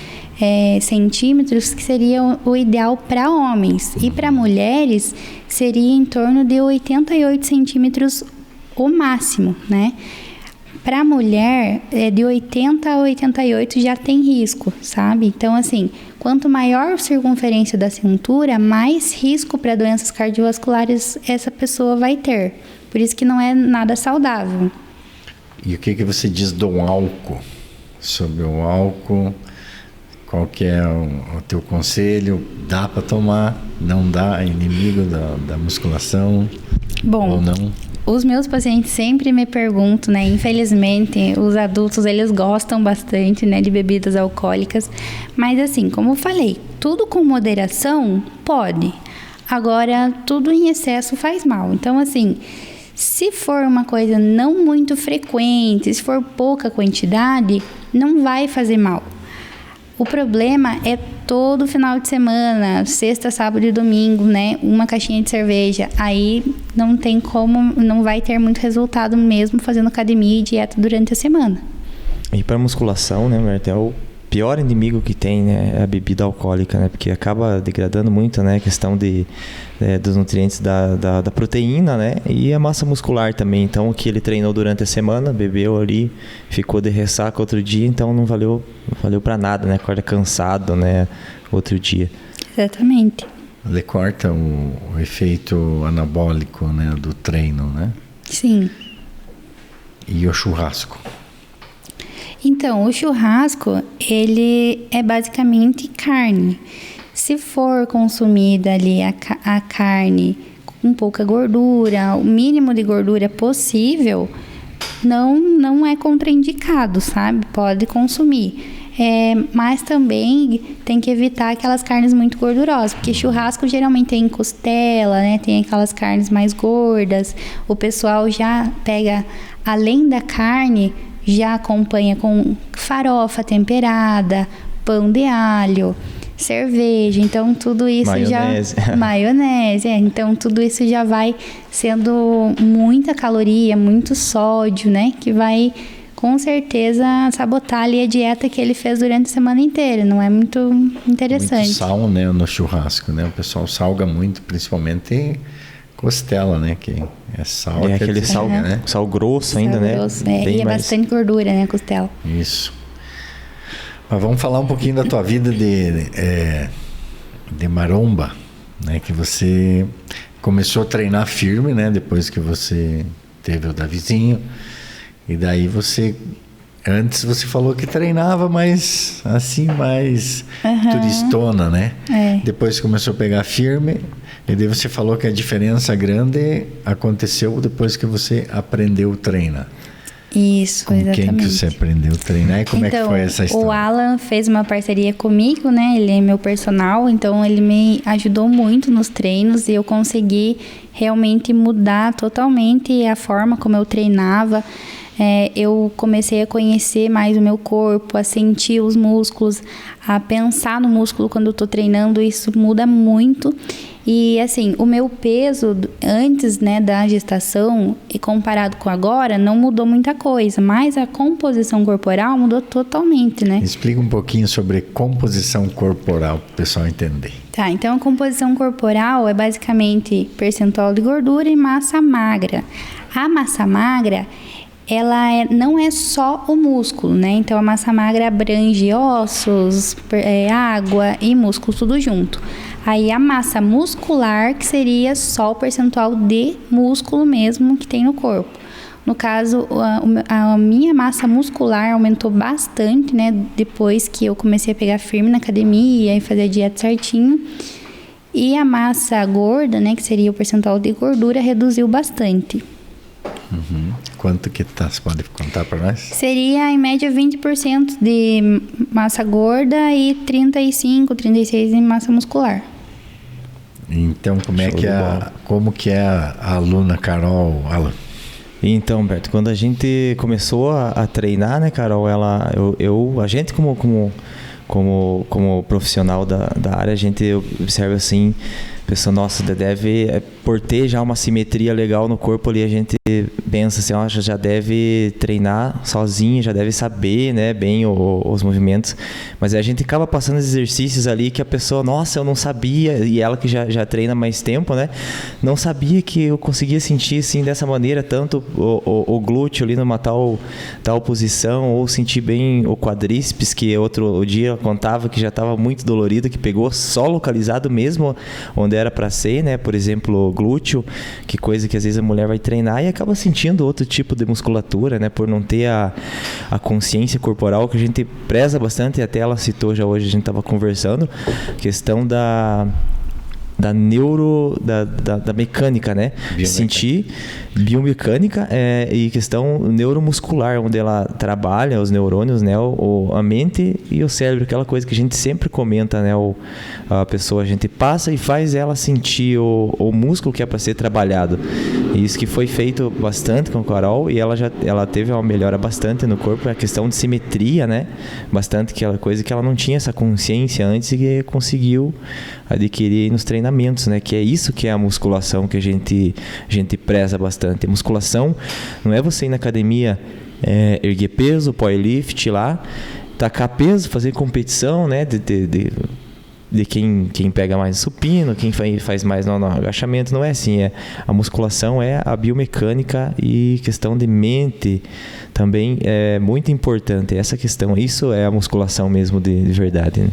centímetros, que seria o ideal para homens. E para mulheres, seria em torno de 88 centímetros o máximo, né? Para mulher, de 80 a 88 já tem risco, sabe? Então, assim, quanto maior a circunferência da cintura, mais risco para doenças cardiovasculares essa pessoa vai ter. Por isso que não é nada saudável. E o que você diz do álcool? Sobre o álcool, qual que é o teu conselho? Dá para tomar? Não dá? É inimigo da musculação? Bom, ou não? Os meus pacientes sempre me perguntam, né? Infelizmente, os adultos, eles gostam bastante, né, de bebidas alcoólicas. Mas assim, como eu falei, tudo com moderação pode. Agora, tudo em excesso faz mal. Então, assim, se for uma coisa não muito frequente, se for pouca quantidade, não vai fazer mal. O problema é todo final de semana, sexta, sábado e domingo, né? Uma caixinha de cerveja. Aí não tem como, não vai ter muito resultado mesmo fazendo academia e dieta durante a semana. E para musculação, né, Marta, é o pior inimigo que tem, né, é a bebida alcoólica, né? Porque acaba degradando muito, né, a questão dos nutrientes da proteína, né? E a massa muscular também. Então, o que ele treinou durante a semana, bebeu ali, ficou de ressaca outro dia, então não valeu para nada, né? Acorda cansado, né, outro dia. Exatamente. Ele corta o efeito anabólico, né, do treino, né? Sim. E o churrasco? Então, o churrasco, ele é basicamente carne. Se for consumida ali a carne com pouca gordura, o mínimo de gordura possível, não é contraindicado, sabe? Pode consumir. Mas também tem que evitar aquelas carnes muito gordurosas, porque churrasco geralmente tem costela, né? Tem aquelas carnes mais gordas. O pessoal já pega, além da carne, já acompanha com farofa temperada, pão de alho, cerveja. Então tudo isso maionese, então tudo isso já vai sendo muita caloria, muito sódio, né? Que vai com certeza sabotar ali a dieta que ele fez durante a semana inteira. Não é muito interessante. Muito sal, né, no churrasco, né? O pessoal salga muito, principalmente costela, né? Que é sal. É aquele sal, né? Sal grosso ainda, sal grosso, né? E é bastante gordura, né, a costela. Isso. Mas vamos falar um pouquinho da tua vida de maromba, né? Que você começou a treinar firme, né? Depois que você teve o Davizinho. E daí antes você falou que treinava mais turistona, né? Depois começou a pegar firme. E daí você falou que a diferença grande aconteceu depois que você aprendeu a treinar. Isso, com exatamente. Quem que você aprendeu a treinar e como é que foi essa história? O Alan fez uma parceria comigo, né? Ele é meu personal, então ele me ajudou muito nos treinos e eu consegui realmente mudar totalmente a forma como eu treinava. Eu comecei a conhecer mais o meu corpo, a sentir os músculos, a pensar no músculo quando eu tô treinando. Isso muda muito. E assim, o meu peso antes, né, da gestação e comparado com agora não mudou muita coisa, mas a composição corporal mudou totalmente, né? Explica um pouquinho sobre composição corporal para o pessoal entender. Tá, então a composição corporal é basicamente percentual de gordura e massa magra. A massa magra, ela não é só o músculo, né? Então a massa magra abrange ossos, água e músculo tudo junto. Aí a massa muscular, que seria só o percentual de músculo mesmo que tem no corpo. No caso, a minha massa muscular aumentou bastante, né? Depois que eu comecei a pegar firme na academia e fazer a dieta certinho. E a massa gorda, né? Que seria o percentual de gordura, reduziu bastante. Uhum. Quanto que tá? Você pode contar para nós? Seria em média 20% de massa gorda e 35% de massa muscular. Então, como que é a aluna Carol, Alan? Então, Beto, quando a gente começou a treinar, né, Carol, a gente como profissional da área, a gente observa assim A pessoa, nossa, deve, por ter já uma simetria legal no corpo ali, a gente pensa assim, ó, já deve treinar sozinho, já deve saber, né, bem os movimentos. Mas a gente acaba passando exercícios ali que a pessoa, nossa, eu não sabia, e ela que já treina mais tempo, né, não sabia que eu conseguia sentir assim dessa maneira, tanto o glúteo ali numa tal posição, ou sentir bem o quadríceps, que outro dia eu contava que já estava muito dolorido, que pegou só localizado mesmo onde era para ser, né? Por exemplo, glúteo, que coisa que às vezes a mulher vai treinar e acaba sentindo outro tipo de musculatura, né? Por não ter a consciência corporal, que a gente preza bastante, e até ela citou já hoje, a gente estava conversando, questão da mecânica, né? Sentir biomecânica e questão neuromuscular, onde ela trabalha os neurônios, né? A mente e o cérebro, aquela coisa que a gente sempre comenta, né? A pessoa, a gente passa e faz ela sentir o músculo que é para ser trabalhado. E isso que foi feito bastante com a Carol, e ela teve uma melhora bastante no corpo, a questão de simetria, né? Bastante, aquela coisa que ela não tinha essa consciência antes e que conseguiu adquirir nos treinamentos, né? Que é isso que é a musculação que a gente preza bastante. A musculação não é você ir na academia erguer peso, powerlift lá, tacar peso, fazer competição, né? De quem pega mais supino, quem faz mais no agachamento. Não é assim. A musculação é a biomecânica, e questão de mente também é muito importante. Essa questão, isso é a musculação mesmo de verdade, né?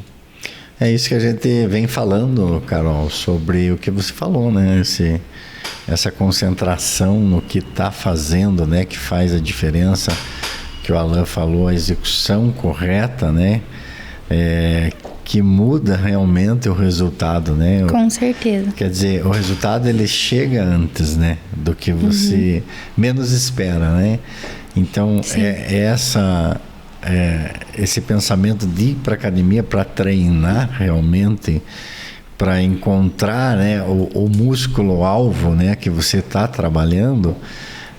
É isso que a gente vem falando, Carol, sobre o que você falou, né? Essa concentração no que está fazendo, né? Que faz a diferença, que o Alain falou, a execução correta, né? Que muda realmente o resultado, né? Com certeza. Quer dizer, o resultado ele chega antes, né? Do que você menos espera, né? Então, esse pensamento de ir para a academia para treinar realmente, para encontrar, né, o músculo-alvo, né, que você está trabalhando,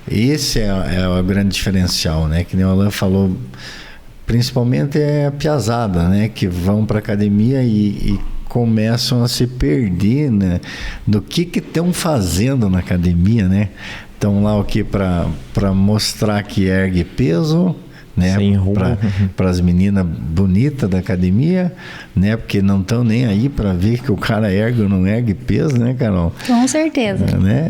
esse é o grande diferencial, né? Que nem o Alain falou, principalmente a piazada, né, que vão para a academia e começam a se perder, né, do que estão fazendo na academia, né? Estão lá o que para mostrar que ergue peso, né, para as meninas bonitas da academia, né, porque não estão nem aí para ver que o cara ergue ou não ergue peso, né, Carol? Com certeza. Né?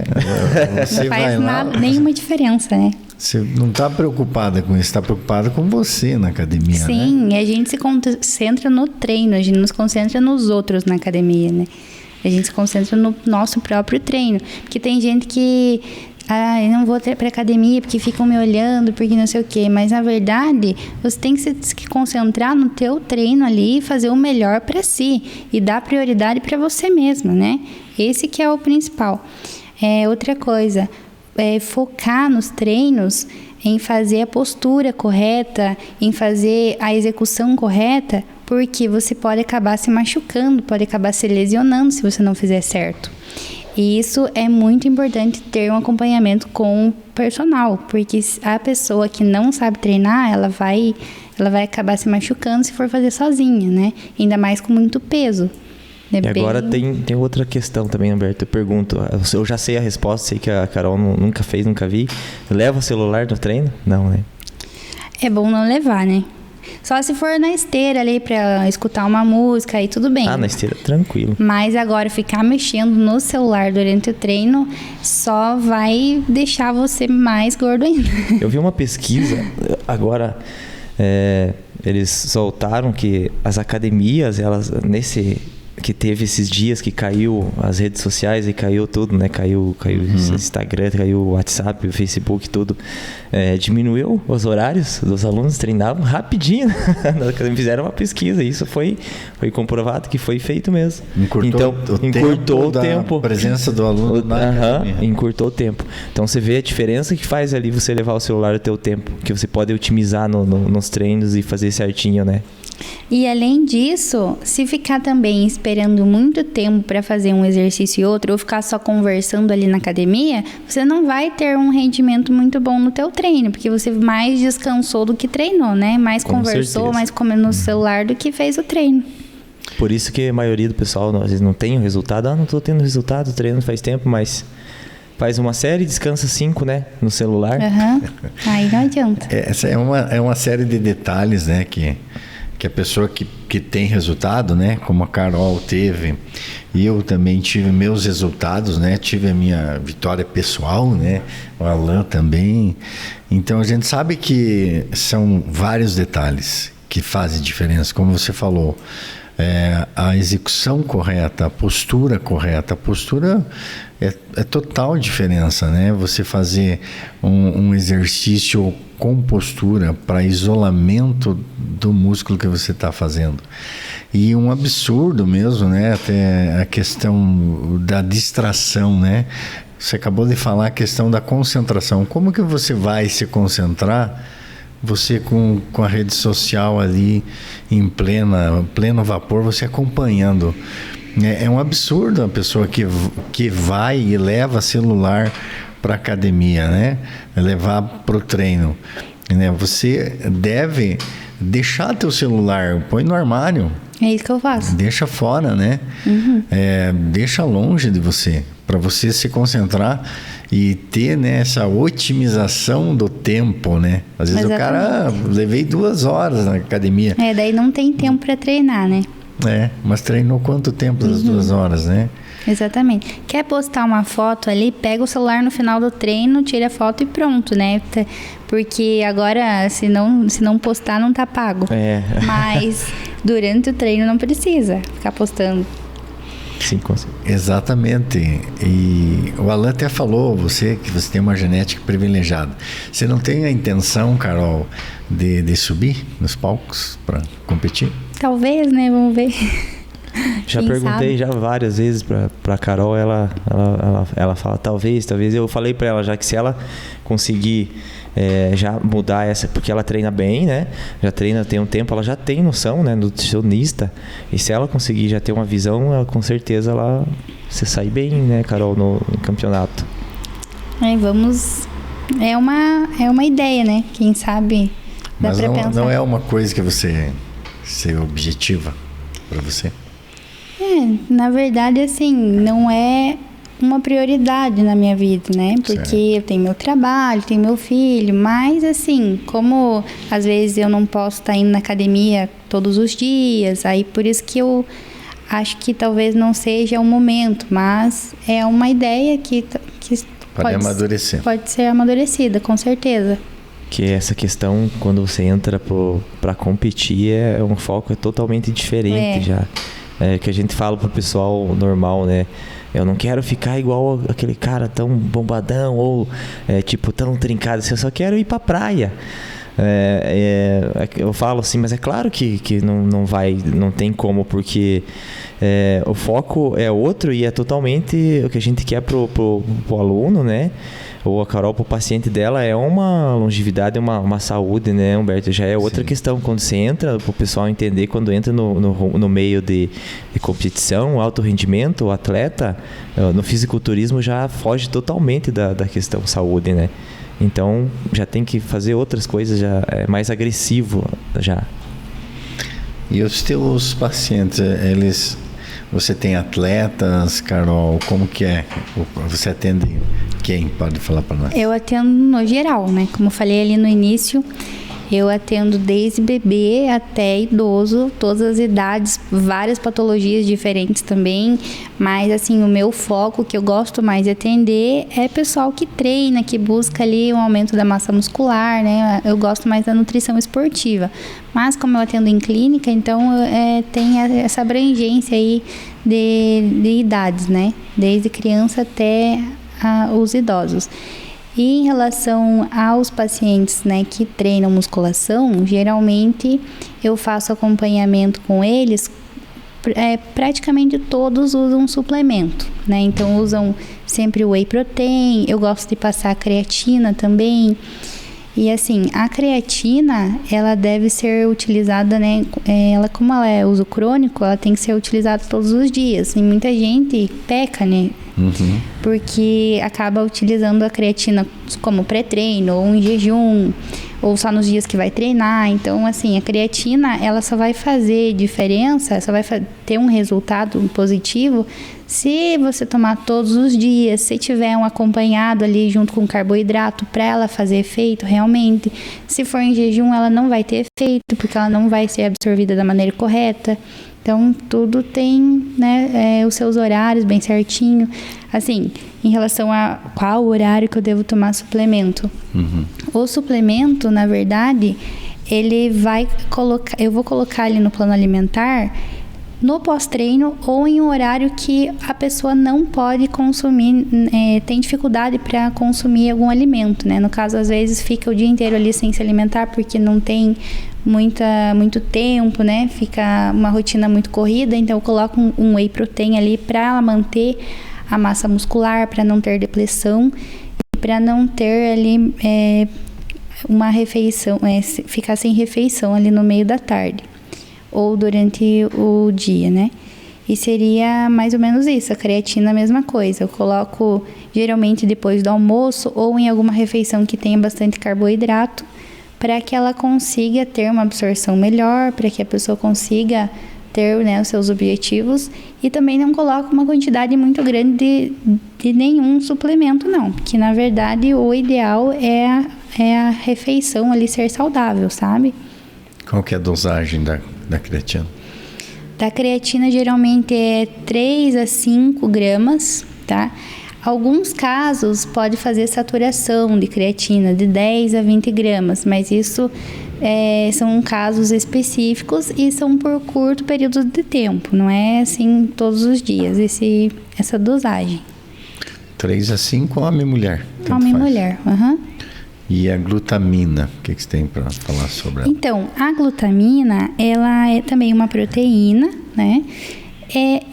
Você não faz nenhuma diferença, né? Você não está preocupada com isso, está preocupada com você na academia, Sim, né? A gente se concentra no treino, a gente não se concentra nos outros na academia, né? A gente se concentra no nosso próprio treino, porque tem gente que eu não vou para academia porque ficam me olhando, porque não sei o quê. Mas, na verdade, você tem que se concentrar no teu treino ali e fazer o melhor para si. E dar prioridade para você mesmo, né? Esse que é o principal. Outra coisa, focar nos treinos em fazer a postura correta, em fazer a execução correta, porque você pode acabar se machucando, pode acabar se lesionando se você não fizer certo. E isso é muito importante, ter um acompanhamento com o personal, porque a pessoa que não sabe treinar, ela vai acabar se machucando se for fazer sozinha, né? Ainda mais com muito peso. E agora tem outra questão também, Humberto. Eu pergunto, eu já sei a resposta, sei que a Carol nunca fez, nunca vi. Leva o celular no treino? Não, né? É bom não levar, né? Só se for na esteira ali pra escutar uma música, aí tudo bem. Na esteira, tranquilo. Mas agora ficar mexendo no celular durante o treino só vai deixar você mais gordo ainda. Eu vi uma pesquisa, agora eles soltaram que as academias, elas que teve esses dias que caiu as redes sociais e caiu tudo, né? Caiu o Instagram, caiu o WhatsApp, o Facebook, tudo. Diminuiu os horários dos alunos, treinavam rapidinho. Fizeram uma pesquisa, isso foi comprovado que foi feito mesmo. Encurtou o tempo. A presença do aluno na academia. Encurtou o tempo. Então você vê a diferença que faz ali você levar o celular o teu tempo, que você pode otimizar nos treinos e fazer certinho, né? E além disso, se ficar também esperando muito tempo para fazer um exercício e outro, ou ficar só conversando ali na academia, você não vai ter um rendimento muito bom no teu treino, porque você mais descansou do que treinou, né? Mais conversou, mais comeu no celular do que fez o treino. Por isso que a maioria do pessoal às vezes não tem o resultado. Não estou tendo resultado, treino faz tempo, mas faz uma série, descansa 5, né, no celular. Aí não adianta. Essa é uma série de detalhes, né, que a pessoa que tem resultado, né, como a Carol teve, e eu também tive meus resultados, né, tive a minha vitória pessoal, né, o Alan também. Então a gente sabe que são vários detalhes que fazem diferença, como você falou. A execução correta, a postura correta. A postura é total diferença, né? Você fazer um exercício com postura para isolamento do músculo que você está fazendo. E um absurdo mesmo, né? Até a questão da distração, né? Você acabou de falar a questão da concentração. Como que você vai se concentrar? Você com a rede social ali em pleno vapor, você acompanhando. É um absurdo a pessoa que vai e leva celular para a academia, né? Levar para o treino. Né? Você deve deixar teu celular, põe no armário. É isso que eu faço. Deixa fora, né? Deixa longe de você, para você se concentrar e ter, né, essa otimização do tempo, né? Às vezes Exatamente. o cara, levei 2 horas na academia. Daí não tem tempo para treinar, né? Mas treinou quanto tempo das 2 horas, né? Exatamente. Quer postar uma foto ali, pega o celular no final do treino, tira a foto e pronto, né? Porque agora, se não postar, não tá pago. Mas durante o treino não precisa ficar postando. Sim, com certeza. Exatamente. E o Alan até falou, que você tem uma genética privilegiada. Você não tem a intenção, Carol, de subir nos palcos para competir? Talvez, né? Vamos ver. Já Quem perguntei sabe? já várias vezes pra Carol, ela fala talvez. Eu falei pra ela já que se ela conseguir já mudar essa, porque ela treina bem, né? Já treina tem um tempo, ela já tem noção, né? Nutricionista. E se ela conseguir já ter uma visão, ela, com certeza você sai bem, né, Carol, no campeonato. Vamos... É uma ideia, né? Quem sabe dá Mas pra pensar. não é uma coisa que você objetiva para você? Na verdade, assim, não é uma prioridade na minha vida, né? Porque eu tenho meu trabalho, tenho meu filho, mas assim, como às vezes eu não posso estar indo na academia todos os dias, aí por isso que eu acho que talvez não seja o momento, mas é uma ideia que Pode amadurecer. Pode ser amadurecida, com certeza. Que essa questão, quando você entra para competir, um foco totalmente diferente já. Que a gente fala pro pessoal normal, né? Eu não quero ficar igual aquele cara tão bombadão ou tão trincado. Eu só quero ir pra praia. Eu falo assim, mas é claro que não tem como, porque o foco é outro e é totalmente o que a gente quer pro aluno, né? Ou a Carol, pro paciente dela, é uma longevidade, uma saúde, né, Humberto? Já é outra questão. Quando você entra, pro pessoal entender, quando entra no meio de competição, alto rendimento, o atleta, no fisiculturismo já foge totalmente da questão saúde, né? Então, já tem que fazer outras coisas, já é mais agressivo já. E os teus pacientes, você tem atletas, Carol, como que é? Você atende quem? Pode falar para nós. Eu atendo no geral, né? Como eu falei ali no início, eu atendo desde bebê até idoso, todas as idades, várias patologias diferentes também, mas assim, o meu foco, que eu gosto mais de atender, é pessoal que treina, que busca ali um aumento da massa muscular, né? Eu gosto mais da nutrição esportiva, mas como eu atendo em clínica, então tem essa abrangência aí de idades, né? Desde criança até os idosos. E em relação aos pacientes, né, que treinam musculação, geralmente eu faço acompanhamento com eles, praticamente todos usam suplemento, né? Então usam sempre o whey protein, eu gosto de passar creatina também. E assim, a creatina, ela deve ser utilizada, né? Como ela é uso crônico, ela tem que ser utilizada todos os dias. E muita gente peca, né? Porque acaba utilizando a creatina como pré-treino, ou em jejum, ou só nos dias que vai treinar. Então, assim, a creatina, ela só vai fazer diferença, só vai ter um resultado positivo se você tomar todos os dias, se tiver um acompanhado ali junto com carboidrato para ela fazer efeito realmente. Se for em jejum, ela não vai ter efeito, porque ela não vai ser absorvida da maneira correta. Então, tudo tem, né, os seus horários bem certinho. Assim, em relação a qual horário que eu devo tomar suplemento. O suplemento, na verdade, ele vai colocar... Eu vou colocar ele no plano alimentar no pós-treino ou em um horário que a pessoa não pode consumir, tem dificuldade para consumir algum alimento, né? No caso, às vezes, fica o dia inteiro ali sem se alimentar porque não tem muito tempo, né? Fica uma rotina muito corrida, então eu coloco um whey protein ali para ela manter a massa muscular, para não ter depressão e para não ter ali uma refeição, ficar sem refeição ali no meio da tarde ou durante o dia, né? E seria mais ou menos isso, a creatina a mesma coisa. Eu coloco geralmente depois do almoço ou em alguma refeição que tenha bastante carboidrato, para que ela consiga ter uma absorção melhor, para que a pessoa consiga ter, né, os seus objetivos. E também não coloco uma quantidade muito grande de nenhum suplemento, não. Porque, na verdade, o ideal é a refeição ali ser saudável, sabe? Qual que é a dosagem da creatina? Da creatina, geralmente, é 3 a 5 gramas, tá? Alguns casos pode fazer saturação de creatina de 10 a 20 gramas, mas isso são casos específicos e são por curto período de tempo, não é assim todos os dias essa dosagem. 3 a 5, homem e mulher? Homem e mulher, E a glutamina, o que você tem para falar sobre ela? Então, a glutamina, ela é também uma proteína, né?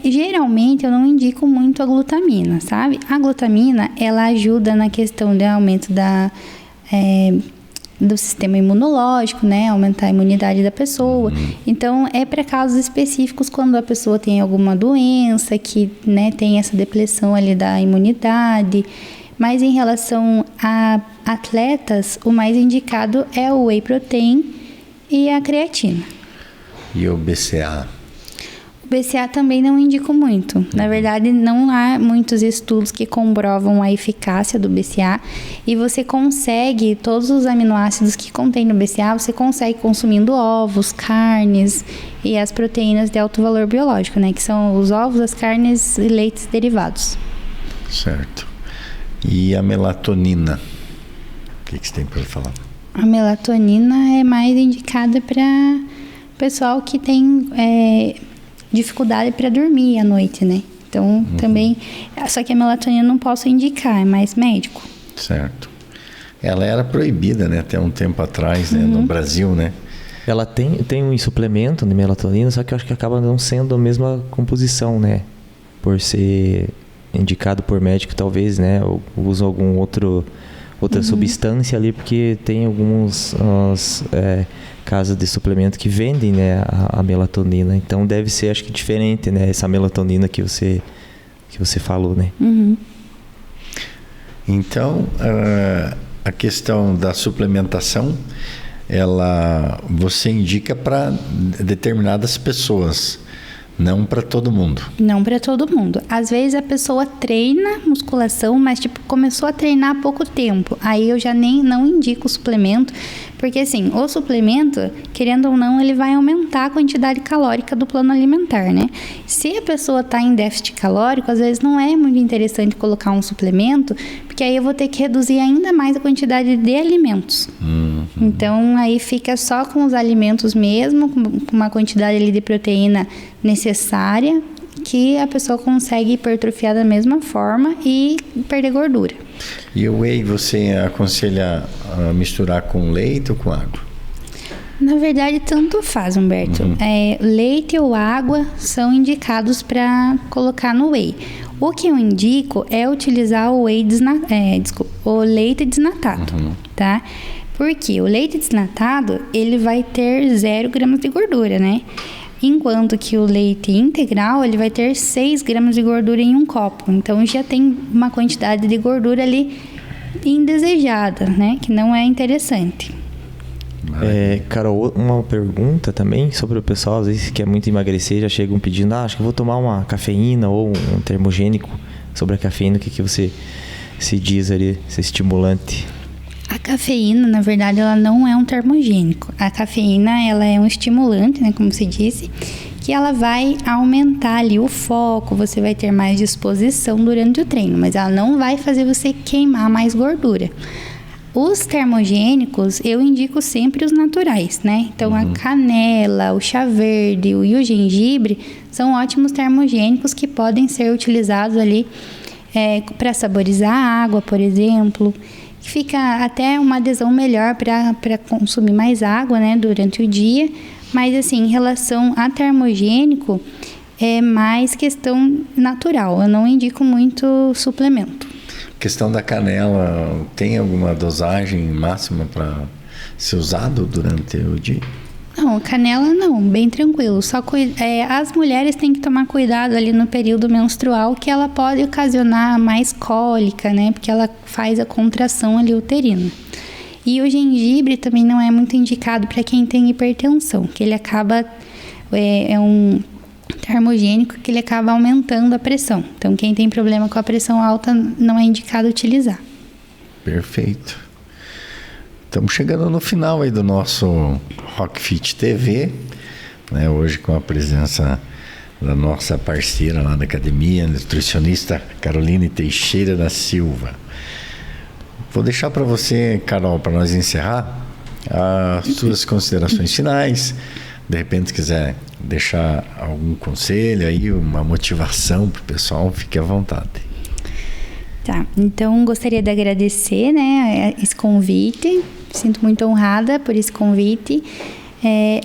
Geralmente eu não indico muito a glutamina, sabe? A glutamina, ela ajuda na questão de aumento do sistema imunológico, né? Aumentar a imunidade da pessoa. Então, é para casos específicos quando a pessoa tem alguma doença que, né, tem essa depressão ali da imunidade. Mas em relação a atletas, o mais indicado é o whey protein e a creatina. E o BCA? O BCA também não indico muito. Na verdade, não há muitos estudos que comprovam a eficácia do BCA. E você consegue, todos os aminoácidos que contém no BCA, você consegue consumindo ovos, carnes e as proteínas de alto valor biológico, né? Que são os ovos, as carnes e leites derivados. Certo. E a melatonina? O que você tem para falar? A melatonina é mais indicada para pessoal que tem dificuldade para dormir à noite, né? Então, também... Só que a melatonina não posso indicar, é mais médico. Certo. Ela era proibida, né? Até um tempo atrás, né? No Brasil, né? Ela tem um suplemento de melatonina, só que eu acho que acaba não sendo a mesma composição, né? Por ser indicado por médico, talvez, né? Ou usa outra substância ali, porque tem alguns casas de suplemento que vendem, né, a melatonina. Então deve ser, acho que, diferente, né? Essa melatonina que você falou, né? Então, a questão da suplementação, você indica para determinadas pessoas, não para todo mundo. Não para todo mundo. Às vezes a pessoa treina musculação, mas começou a treinar há pouco tempo. Aí eu já não indico o suplemento, porque assim, o suplemento, querendo ou não, ele vai aumentar a quantidade calórica do plano alimentar, né? Se a pessoa está em déficit calórico, às vezes não é muito interessante colocar um suplemento, porque aí eu vou ter que reduzir ainda mais a quantidade de alimentos. Então, aí fica só com os alimentos mesmo, com uma quantidade ali de proteína necessária, que a pessoa consegue hipertrofiar da mesma forma e perder gordura. E o whey você aconselha a misturar com leite ou com água? Na verdade, tanto faz, Humberto. Leite ou água são indicados para colocar no whey. O que eu indico é utilizar o leite desnatado, tá? Porque o leite desnatado, ele vai ter 0 gramas de gordura, né? Enquanto que o leite integral, ele vai ter 6 gramas de gordura em um copo. Então, já tem uma quantidade de gordura ali indesejada, né? Que não é interessante. Carol, uma pergunta também sobre o pessoal, às vezes que quer muito emagrecer, já chegam pedindo, acho que eu vou tomar uma cafeína ou um termogênico. Sobre a cafeína, o que você se diz ali, esse estimulante? A cafeína, na verdade, ela não é um termogênico. A cafeína, ela é um estimulante, né, como se disse, que ela vai aumentar ali o foco, você vai ter mais disposição durante o treino, mas ela não vai fazer você queimar mais gordura. Os termogênicos, eu indico sempre os naturais, né? Então, a canela, o chá verde e o gengibre são ótimos termogênicos que podem ser utilizados ali para saborizar a água, por exemplo. Fica até uma adesão melhor para consumir mais água, né, durante o dia. Mas, assim, em relação a termogênico, é mais questão natural. Eu não indico muito suplemento. Questão da canela, tem alguma dosagem máxima para ser usado durante o dia? Não, canela não, bem tranquilo. Só as mulheres têm que tomar cuidado ali no período menstrual, que ela pode ocasionar mais cólica, né? Porque ela faz a contração ali uterina. E o gengibre também não é muito indicado para quem tem hipertensão, que ele acaba é um termogênico que ele acaba aumentando a pressão. Então, quem tem problema com a pressão alta não é indicado utilizar. Perfeito. Estamos chegando no final aí do nosso Rock Fit TV, né? Hoje com a presença da nossa parceira lá da academia, nutricionista Caroline Teixeira da Silva. Vou deixar para você, Carol, para nós encerrar, as suas considerações finais. De repente, quiser deixar algum conselho aí, uma motivação para o pessoal, fique à vontade. Tá, então gostaria de agradecer, né, esse convite. Sinto muito honrada por esse convite.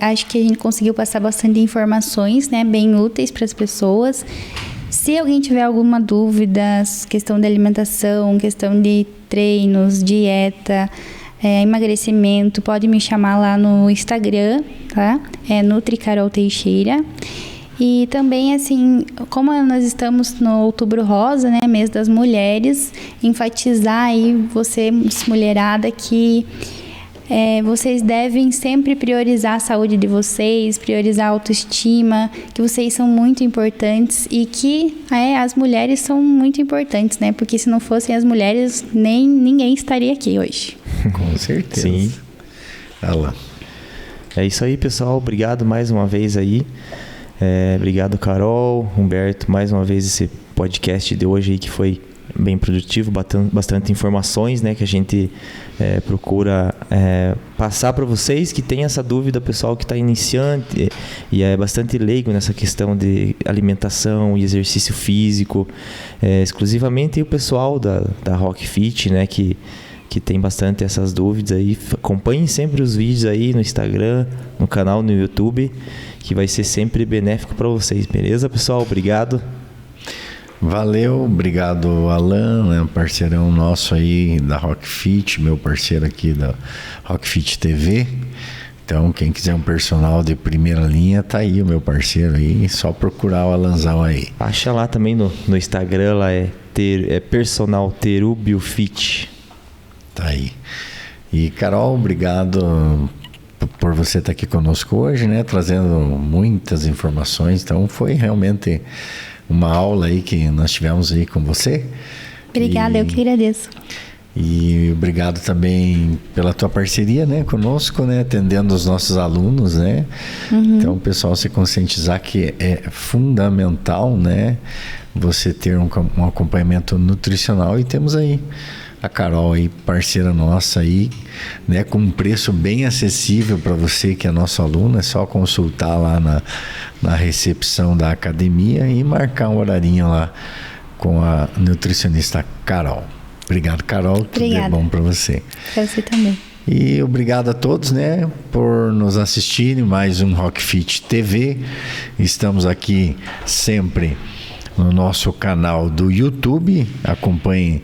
Acho que a gente conseguiu passar bastante informações, né, bem úteis para as pessoas. Se alguém tiver alguma dúvida, questão de alimentação, questão de treinos, dieta, emagrecimento, pode me chamar lá no Instagram, tá? É Nutri Carol Teixeira. E também, assim, como nós estamos no Outubro Rosa, né, mês das mulheres, enfatizar aí vocês, mulherada, que vocês devem sempre priorizar a saúde de vocês, priorizar a autoestima, que vocês são muito importantes e que as mulheres são muito importantes, né? Porque se não fossem as mulheres, ninguém estaria aqui hoje. Com certeza. Sim. Olha lá. É isso aí, pessoal. Obrigado mais uma vez aí. Obrigado, Carol, Humberto, mais uma vez esse podcast de hoje aí que foi bem produtivo, bastante informações, né, que a gente procura passar para vocês que tem essa dúvida, pessoal que está iniciante e é bastante leigo nessa questão de alimentação e exercício físico, exclusivamente o pessoal da Rock Fit, né, que tem bastante essas dúvidas aí. Acompanhem sempre os vídeos aí no Instagram, no canal, no YouTube, que vai ser sempre benéfico para vocês, beleza, pessoal? Obrigado. Valeu, obrigado, Alan, né, parceirão nosso aí da Rock Fit, meu parceiro aqui da Rock Fit TV. Então, quem quiser um personal de primeira linha, tá aí o meu parceiro aí, só procurar o Alanzão aí. Acha lá também no Instagram, lá é personal Terúbio Fit. Tá aí. E Carol, obrigado por você estar aqui conosco hoje, né, trazendo muitas informações. Então, foi realmente uma aula aí que nós tivemos aí com você. Obrigada, eu que agradeço. E obrigado também pela tua parceria, né, conosco, né, atendendo os nossos alunos, né. Então, pessoal, se conscientizar que é fundamental, né, você ter um acompanhamento nutricional, e temos aí a Carol aí, parceira nossa aí, né, com um preço bem acessível para você que é nosso aluno. É só consultar lá na recepção da academia e marcar um horarinho lá com a nutricionista Carol. Obrigado, Carol. Obrigada. Tudo de bom para você. Para você também. E obrigado a todos, né, por nos assistirem mais um Rock Fit TV. Estamos aqui sempre no nosso canal do YouTube. Acompanhe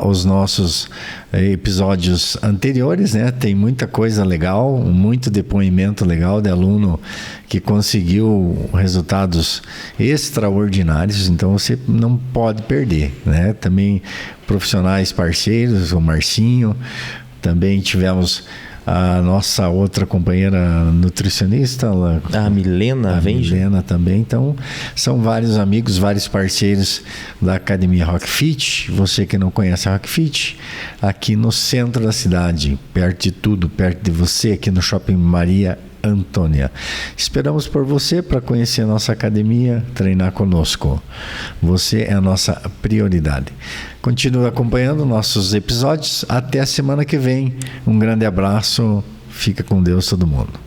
os nossos episódios anteriores, né? Tem muita coisa legal, muito depoimento legal de aluno que conseguiu resultados extraordinários, então você não pode perder, né? Também profissionais parceiros, o Marcinho, também tivemos a nossa outra companheira nutricionista, a Milena, Milena também. Então, são vários amigos, vários parceiros da Academia Rockfit. Você que não conhece a Rockfit, aqui no centro da cidade, perto de tudo, perto de você, aqui no Shopping Maria Antônia. Esperamos por você para conhecer a nossa academia, treinar conosco. Você é a nossa prioridade. Continue acompanhando nossos episódios. Até a semana que vem. Um grande abraço. Fica com Deus todo mundo.